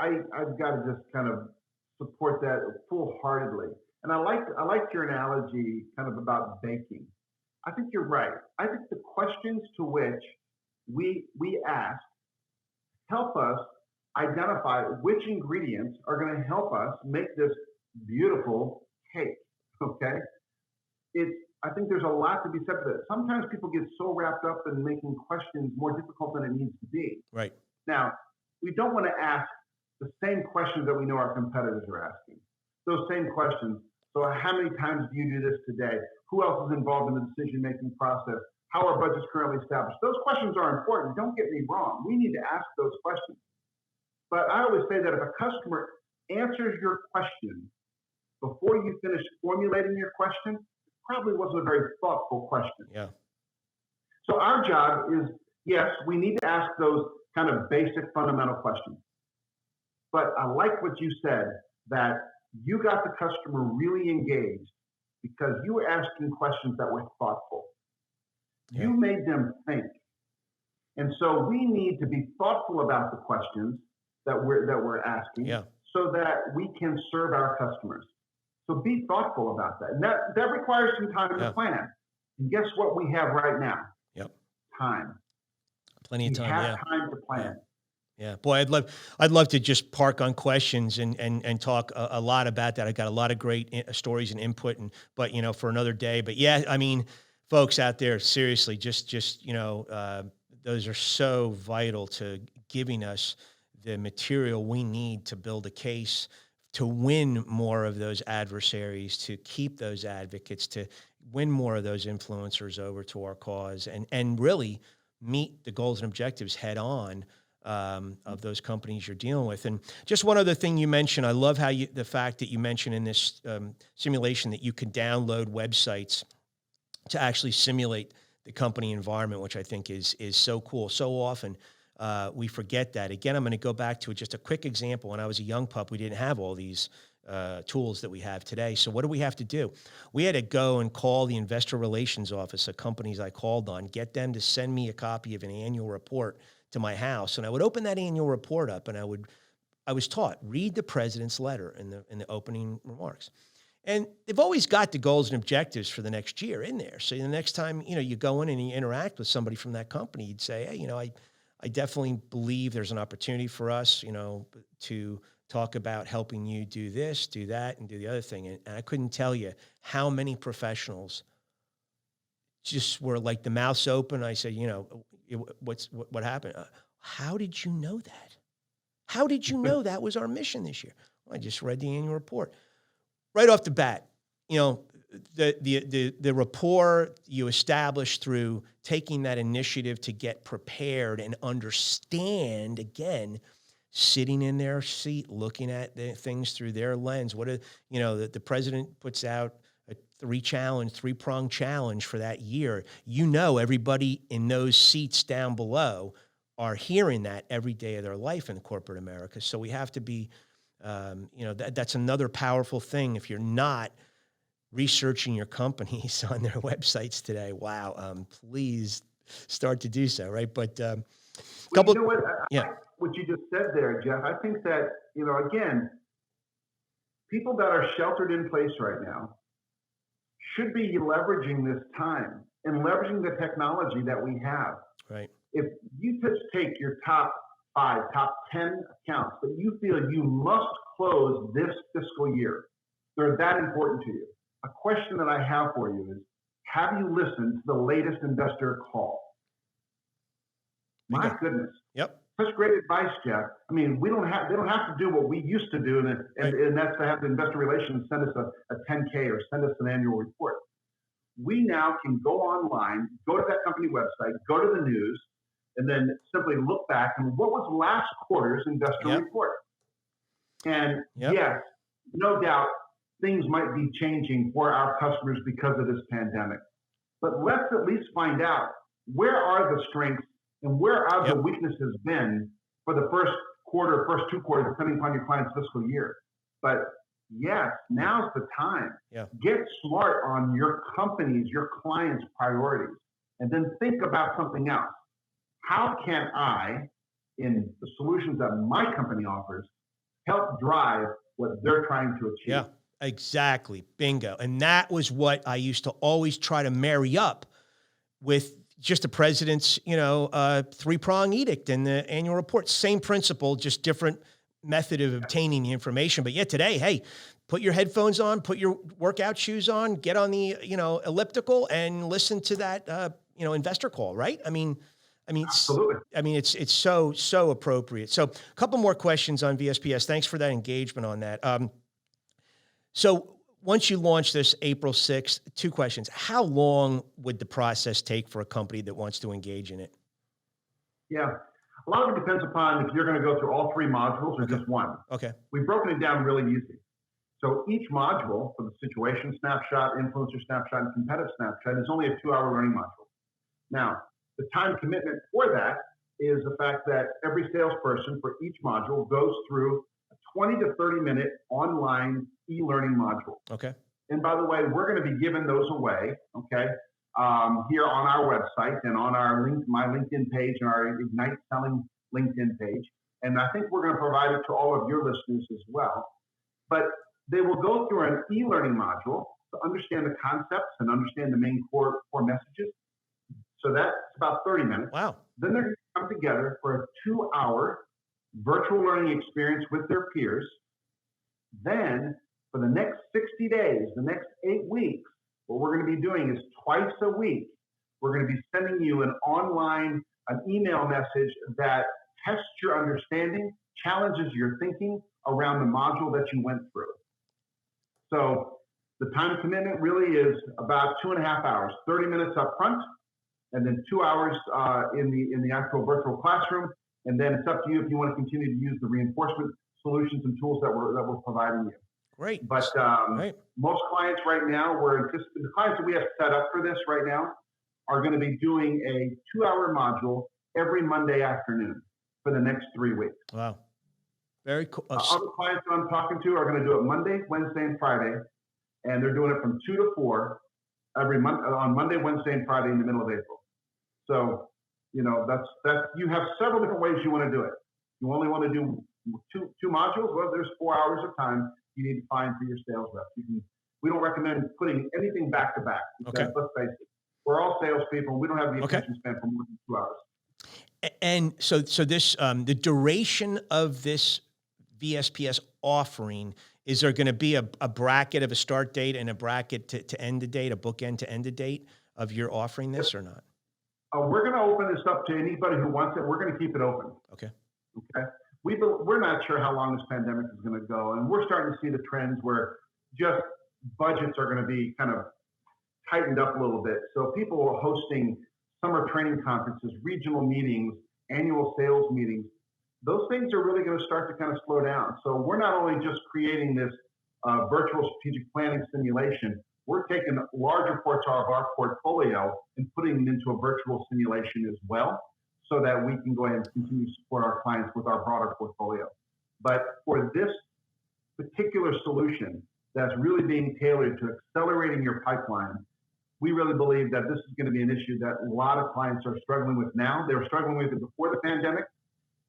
I've got to just kind of support that full-heartedly. And I liked your analogy kind of about baking. I think you're right. I think the questions to which we ask help us identify which ingredients are going to help us make this beautiful cake. Okay? I think there's a lot to be said for that. Sometimes people get so wrapped up in making questions more difficult than it needs to be. Right. Now, we don't want to ask the same questions that we know our competitors are asking. Those same questions. So how many times do you do this today? Who else is involved in the decision-making process? How are budgets currently established? Those questions are important. Don't get me wrong. We need to ask those questions. But I always say that if a customer answers your question before you finish formulating your question, it probably wasn't a very thoughtful question. Yeah. So our job is, yes, we need to ask those kind of basic fundamental questions. But I like what you said, that you got the customer really engaged because you were asking questions that were thoughtful. Yeah. You made them think. And so we need to be thoughtful about the questions that we're asking, so that we can serve our customers. So be thoughtful about that. And that requires some time to plan. And guess what we have right now? Yep. Time. Plenty of time. We have time to plan. Yeah, boy, I'd love to just park on questions and talk a lot about that. I got a lot of great stories and input, but for another day. But yeah, I mean, folks out there, seriously, just those are so vital to giving us the material we need to build a case, to win more of those adversaries, to keep those advocates, to win more of those influencers over to our cause, and really meet the goals and objectives head on. Of those companies you're dealing with. And just one other thing you mentioned, I love how the fact that you mentioned in this simulation that you can download websites to actually simulate the company environment, which I think is so cool. So often we forget that. Again, I'm going to go back to just a quick example. When I was a young pup, we didn't have all these tools that we have today. So what do we have to do? We had to go and call the investor relations office of companies I called on, get them to send me a copy of an annual report to my house. And I would open that annual report up and I was taught, read the president's letter in the opening remarks. And they've always got the goals and objectives for the next year in there. So the next time, you go in and you interact with somebody from that company, you'd say, hey, I definitely believe there's an opportunity for us, to talk about helping you do this, do that, and do the other thing. And I couldn't tell you how many professionals just were like the mouth's open. I said, what happened? How did you know that? How did you know that was our mission this year? Well, I just read the annual report. Right off the bat, the rapport you establish through taking that initiative to get prepared and understand, again, sitting in their seat, looking at the things through their lens. The president puts out a three-pronged challenge for that year. Everybody in those seats down below are hearing that every day of their life in corporate America. So we have to be, that's another powerful thing. If you're not researching your companies on their websites today, wow, please start to do so, right? But what you just said there, Jeff, I think that, again, people that are sheltered in place right now should be leveraging this time and leveraging the technology that we have. Right. If you just take your top 5, top 10 accounts that you feel you must close this fiscal year, they're that important to you. A question that I have for you is, have you listened to the latest investor call? My goodness. Yep. Such great advice, Jeff. I mean, they don't have to do what we used to do, and that's to have the investor relations send us a 10K or send us an annual report. We now can go online, go to that company website, go to the news, and then simply look back and what was last quarter's investor report. And yes, no doubt things might be changing for our customers because of this pandemic. But let's at least find out, where are the strengths and where are the weaknesses been for the first 2 quarters, depending upon your client's fiscal year. But yes, now's the time. Yeah. Get smart on your company's, your client's priorities, and then think about something else. How can I, in the solutions that my company offers, help drive what they're trying to achieve? Yeah, exactly. Bingo. And that was what I used to always try to marry up with just the president's, 3-prong edict in the annual report. Same principle, just different method of obtaining the information. But today, hey, put your headphones on, put your workout shoes on, get on the, elliptical and listen to that, investor call, right? I mean, Absolutely. It's so appropriate. So a couple more questions on VSPS. Thanks for that engagement on that. So once you launch this April 6th, 2 questions. How long would the process take for a company that wants to engage in it? Yeah. A lot of it depends upon if you're going to go through all 3 modules or just one. Okay. We've broken it down really easy. So each module for the situation snapshot, influencer snapshot, and competitive snapshot is only a 2-hour learning module. Now, the time commitment for that is the fact that every salesperson for each module goes through a 20 to 30 minute online e-learning module. Okay. And by the way, we're going to be giving those away, okay, here on our website and on our my LinkedIn page and our Ignite Selling LinkedIn page. And I think we're going to provide it to all of your listeners as well. But they will go through an e-learning module to understand the concepts and understand the main core messages. So that's about 30 minutes. Wow. Then they're going to come together for a 2-hour virtual learning experience with their peers. Then for the next 60 days, the next 8 weeks, what we're going to be doing is twice a week, we're going to be sending you an email message that tests your understanding, challenges your thinking around the module that you went through. So the time commitment really is about 2.5 hours, 30 minutes up front, and then 2 hours in the actual virtual classroom. And then it's up to you if you want to continue to use the reinforcement solutions and tools that we're providing you. Great. But most clients right now, the clients that we have set up for this right now are going to be doing a 2-hour module every Monday afternoon. for the next 3 weeks. Wow. Very cool. Other clients that I'm talking to are going to do it Monday, Wednesday, and Friday, and they're doing it from 2 to 4 every month on Monday, Wednesday, and Friday in the middle of April. So, that's you have several different ways you want to do it. You only want to do two modules. Well, there's 4 hours of time you need to find for your sales reps. We don't recommend putting anything back to back. Okay. Let's face it. We're all salespeople. We don't have the attention span for more than 2 hours. And so this, the duration of this VSPS offering, is there going to be a bracket of a start date and a bracket to end the date, a bookend to end the date of your offering this or not? We're going to open this up to anybody who wants it. We're going to keep it open. Okay. We're not sure how long this pandemic is going to go, and we're starting to see the trends where just budgets are going to be kind of tightened up a little bit. So people are hosting summer training conferences, regional meetings, annual sales meetings. Those things are really going to start to kind of slow down. So we're not only just creating this virtual strategic planning simulation, we're taking larger parts of our portfolio and putting them into a virtual simulation as well, so that we can go ahead and continue to support our clients with our broader portfolio. But for this particular solution that's really being tailored to accelerating your pipeline, we really believe that this is going to be an issue that a lot of clients are struggling with now. They were struggling with it before the pandemic.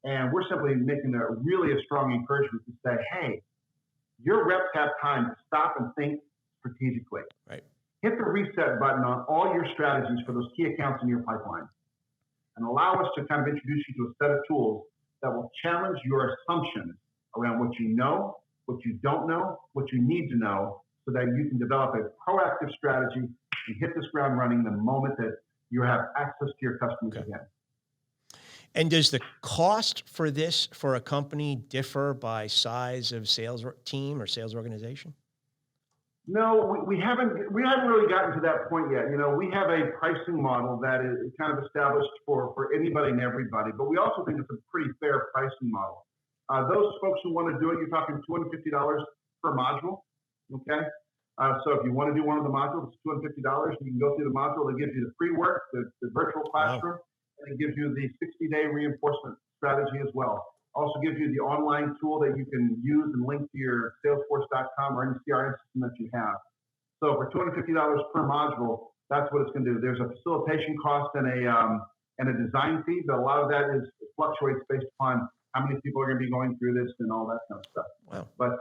And we're simply making a strong encouragement to say, hey, your reps have time to stop and think strategically. Right. Hit the reset button on all your strategies for those key accounts in your pipeline, and allow us to kind of introduce you to a set of tools that will challenge your assumptions around what you know, what you don't know, what you need to know, so that you can develop a proactive strategy and hit this ground running the moment that you have access to your customers again. And does the cost for this for a company differ by size of sales team or sales organization? No, we haven't really gotten to that point yet. We have a pricing model that is kind of established for anybody and everybody, but we also think it's a pretty fair pricing model. Those folks who want to do it, you're talking $250 per module. Okay. So if you want to do one of the modules, it's $250. You can go through the module. It gives you the free work, the virtual classroom, and it gives you the 60-day reinforcement strategy as well. Also gives you the online tool that you can use and link to your Salesforce.com or any CRM system that you have. So for $250 per module, that's what it's going to do. There's a facilitation cost and a design fee, but a lot of that fluctuates based upon how many people are going to be going through this and all that kind of stuff. Wow. But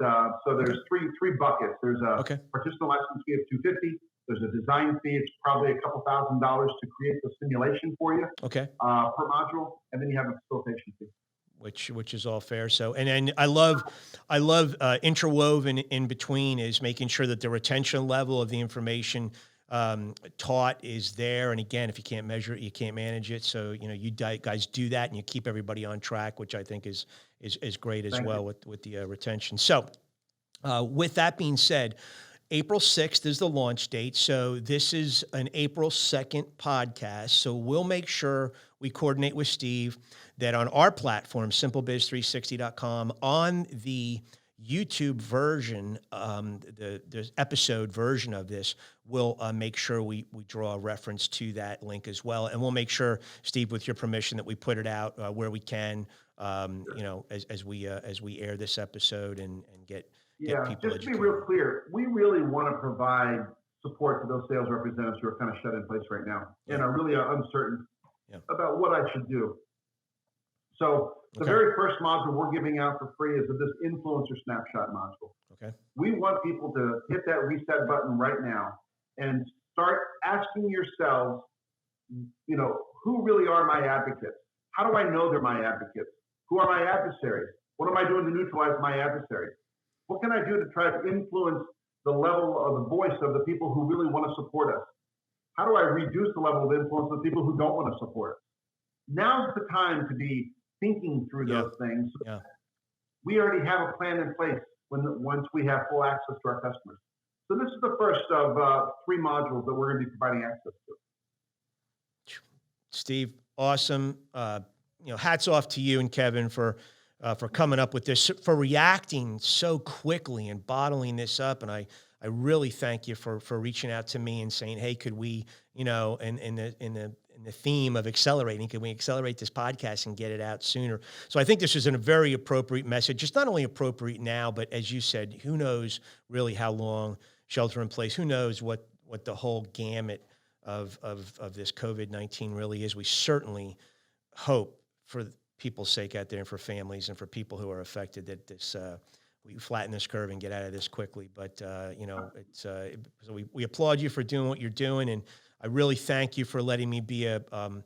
so there's three buckets. There's a participant license fee of $250. There's a design fee. It's probably a couple $1,000 to create the simulation for you. Okay. Per module, and then you have a facilitation fee. Which is all fair. So, and then I love interwoven in between is making sure that the retention level of the information taught is there. And again, if you can't measure it, you can't manage it. So, you guys do that and you keep everybody on track, which I think is great as well with the retention. So, with that being said, April 6th is the launch date. So this is an April 2nd podcast. So we'll make sure we coordinate with Steve that on our platform, SimpleBiz360.com, on the YouTube version, the episode version of this, we'll make sure we draw a reference to that link as well. And we'll make sure, Steve, with your permission, that we put it out where we can, as we air this episode and get people just to educated. be real clear, we really want to provide support to those sales representatives who are kind of shut in place right now and are really uncertain about what I should do. So the very first module we're giving out for free is this influencer snapshot module. Okay. We want people to hit that reset button right now and start asking yourselves, who really are my advocates? How do I know they're my advocates? Who are my adversaries? What am I doing to neutralize my adversaries? What can I do to try to influence the level of the voice of the people who really want to support us? How do I reduce the level of influence of the people who don't want to support us? Now's the time to be thinking through those things. We already have a plan in place once we have full access to our customers. So this is the first of 3 modules that we're going to be providing access to. Steve, awesome. Hats off to you and Kevin for coming up with this, for reacting so quickly and bottling this up. And I really thank you for reaching out to me and saying, hey, could we, in the theme of accelerating. Can we accelerate this podcast and get it out sooner? So I think this is a very appropriate message. It's not only appropriate now, but as you said, who knows really how long shelter in place, who knows what the whole gamut of this COVID-19 really is. We certainly hope for people's sake out there and for families and for people who are affected that this, we flatten this curve and get out of this quickly. But, so we applaud you for doing what you're doing. And I really thank you for letting me be a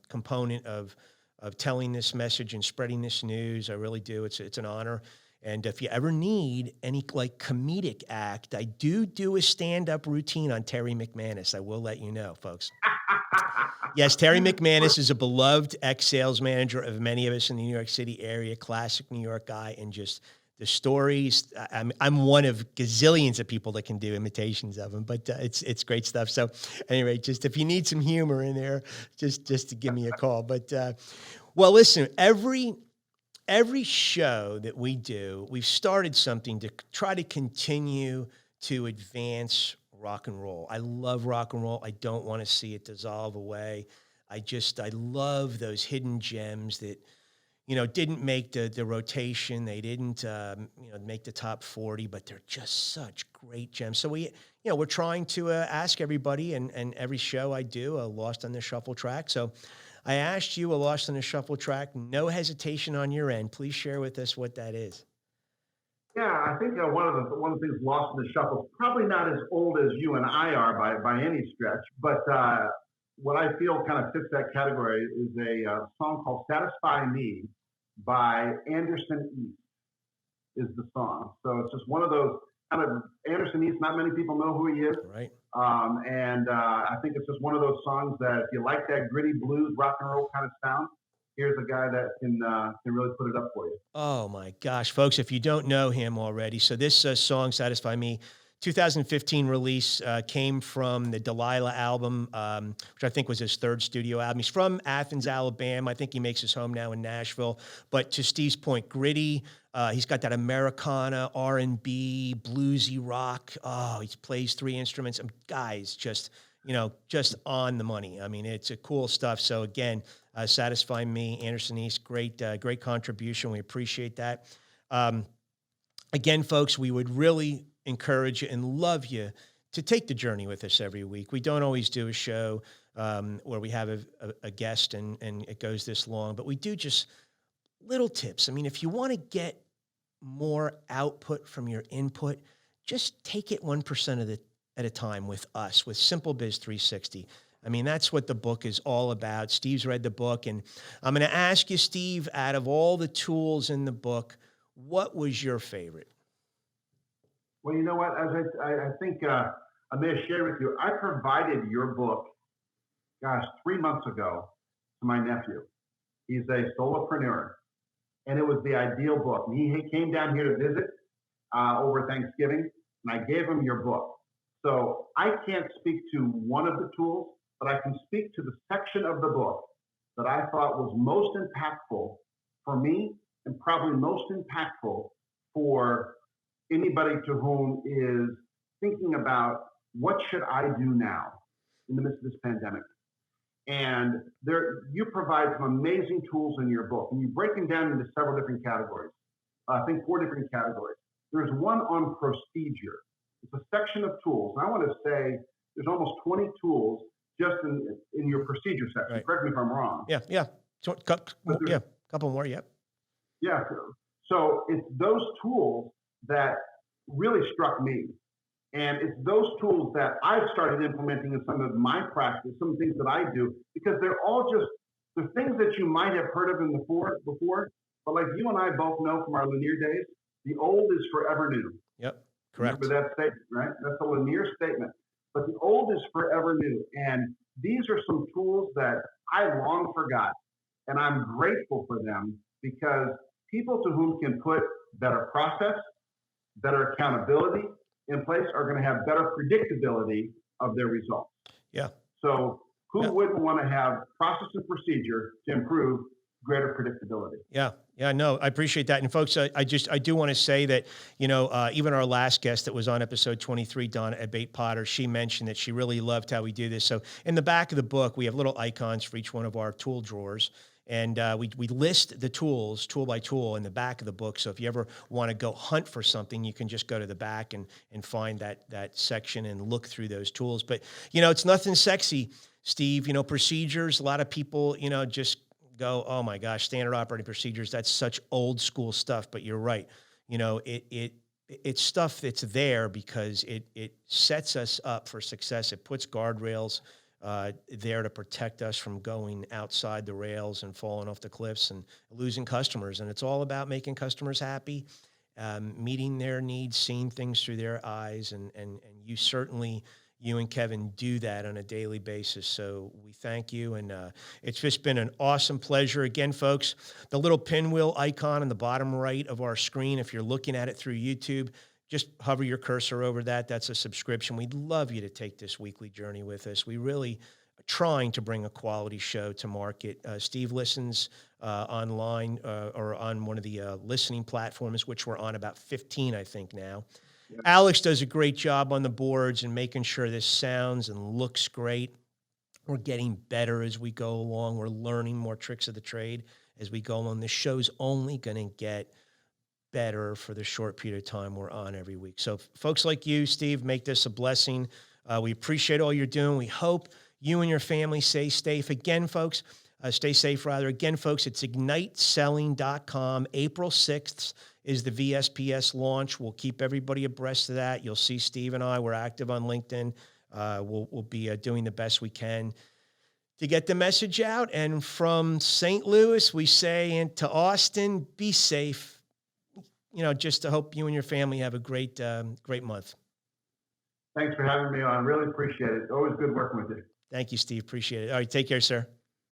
component of telling this message and spreading this news. I really do. It's an honor. And if you ever need any comedic act, I do a stand-up routine on Terry McManus. I will let you know, folks. Yes, Terry McManus is a beloved ex-sales manager of many of us in the New York City area, classic New York guy, and just the stories. I'm one of gazillions of people that can do imitations of him, but it's great stuff. So anyway, just if you need some humor in there, just to give me a call. But well, listen, every show that we do, we've started something to try to continue to advance rock and roll. I love rock and roll. I don't want to see it dissolve away. I love those hidden gems that, didn't make the rotation. They didn't, make the top 40, but they're just such great gems. So we're trying to ask everybody, and every show I do, a Lost on the Shuffle track. So I asked you a Lost on the Shuffle track. No hesitation on your end. Please share with us what that is. Yeah, I think one of the things Lost in the Shuffle is probably not as old as you and I are by any stretch, but what I feel kind of fits that category is a song called "Satisfy Me" by Anderson East. Is the song. So it's just one of those kind of Anderson East. Not many people know who he is, right? And I think it's just one of those songs that if you like that gritty blues rock and roll kind of sound, here's a guy that can really put it up for you. Oh my gosh, folks, if you don't know him already. So this song, Satisfy Me, 2015 release, came from the Delilah album, which I think was his third studio album. He's from Athens, Alabama. I think he makes his home now in Nashville. But to Steve's point, gritty. He's got that Americana, R&B, bluesy rock. Oh, he plays 3 instruments. Guys, just on the money. I mean, it's a cool stuff. So again, Satisfy Me, Anderson East, great contribution. We appreciate that. Again, folks, we would really encourage you and love you to take the journey with us every week. We don't always do a show where we have a guest and it goes this long, but we do just little tips. I mean, if you want to get more output from your input, just take it 1% at a time with us, with SimpleBiz360. I mean, that's what the book is all about. Steve's read the book, and I'm going to ask you, Steve, out of all the tools in the book, what was your favorite? Well, you know what? As I think I may have shared with you, I provided your book, 3 months ago to my nephew. He's a solopreneur, and it was the ideal book. And he came down here to visit over Thanksgiving, and I gave him your book. So I can't speak to one of the tools, but I can speak to the section of the book that I thought was most impactful for me and probably most impactful for anybody to whom is thinking about what should I do now in the midst of this pandemic. And you provide some amazing tools in your book, and you break them down into several different categories. I think 4 different categories. There's one on procedure. It's a section of tools. And I want to say there's almost 20 tools just in your procedure section. Right. Correct me if I'm wrong. Yeah. Couple more, yep. Yeah. So it's those tools that really struck me. And it's those tools that I've started implementing in some of my practice, some things that I do, because they're things that you might have heard of before, but like you and I both know from our Lanier days, the old is forever new. Yep, correct. Remember that statement, right? That's a Lanier statement. But the old is forever new. And these are some tools that I long forgot. And I'm grateful for them because people to whom can put better process, better accountability in place are going to have better predictability of their results. Yeah. So who wouldn't want to have process and procedure to improve greater predictability. Yeah. Yeah, no, I appreciate that. And folks, I do want to say that, even our last guest that was on episode 23, Donna Abate Potter, she mentioned that she really loved how we do this. So in the back of the book, we have little icons for each one of our tool drawers. And we list the tools, tool by tool, in the back of the book. So if you ever want to go hunt for something, you can just go to the back and find that section and look through those tools. But, it's nothing sexy, Steve. Procedures, a lot of people, just go, oh my gosh, standard operating procedures, that's such old school stuff. But you're right. It's stuff that's there because it sets us up for success. It puts guardrails there to protect us from going outside the rails and falling off the cliffs and losing customers. And it's all about making customers happy, meeting their needs, seeing things through their eyes. And you and Kevin do that on a daily basis. So we thank you. And it's just been an awesome pleasure. Again, folks, the little pinwheel icon on the bottom right of our screen, if you're looking at it through YouTube, just hover your cursor over that. That's a subscription. We'd love you to take this weekly journey with us. We really are trying to bring a quality show to market. Steve listens online or on one of the listening platforms, which we're on about 15, I think, now. Yeah. Alex does a great job on the boards and making sure this sounds and looks great. We're getting better as we go along. We're learning more tricks of the trade as we go along. This show's only going to get better for the short period of time we're on every week. So folks like you, Steve, make this a blessing. We appreciate all you're doing. We hope you and your family stay safe. Again, folks, stay safe rather. Again, folks, it's igniteselling.com. April 6th is the VSPS launch. We'll keep everybody abreast of that. You'll see Steve and I, we're active on LinkedIn. We'll be doing the best we can to get the message out. And from St. Louis, we say, and to Austin, be safe. Just to hope you and your family have a great month. Thanks for having me on. Really appreciate it. Always good working with you. Thank you, Steve. Appreciate it. All right. Take care, sir.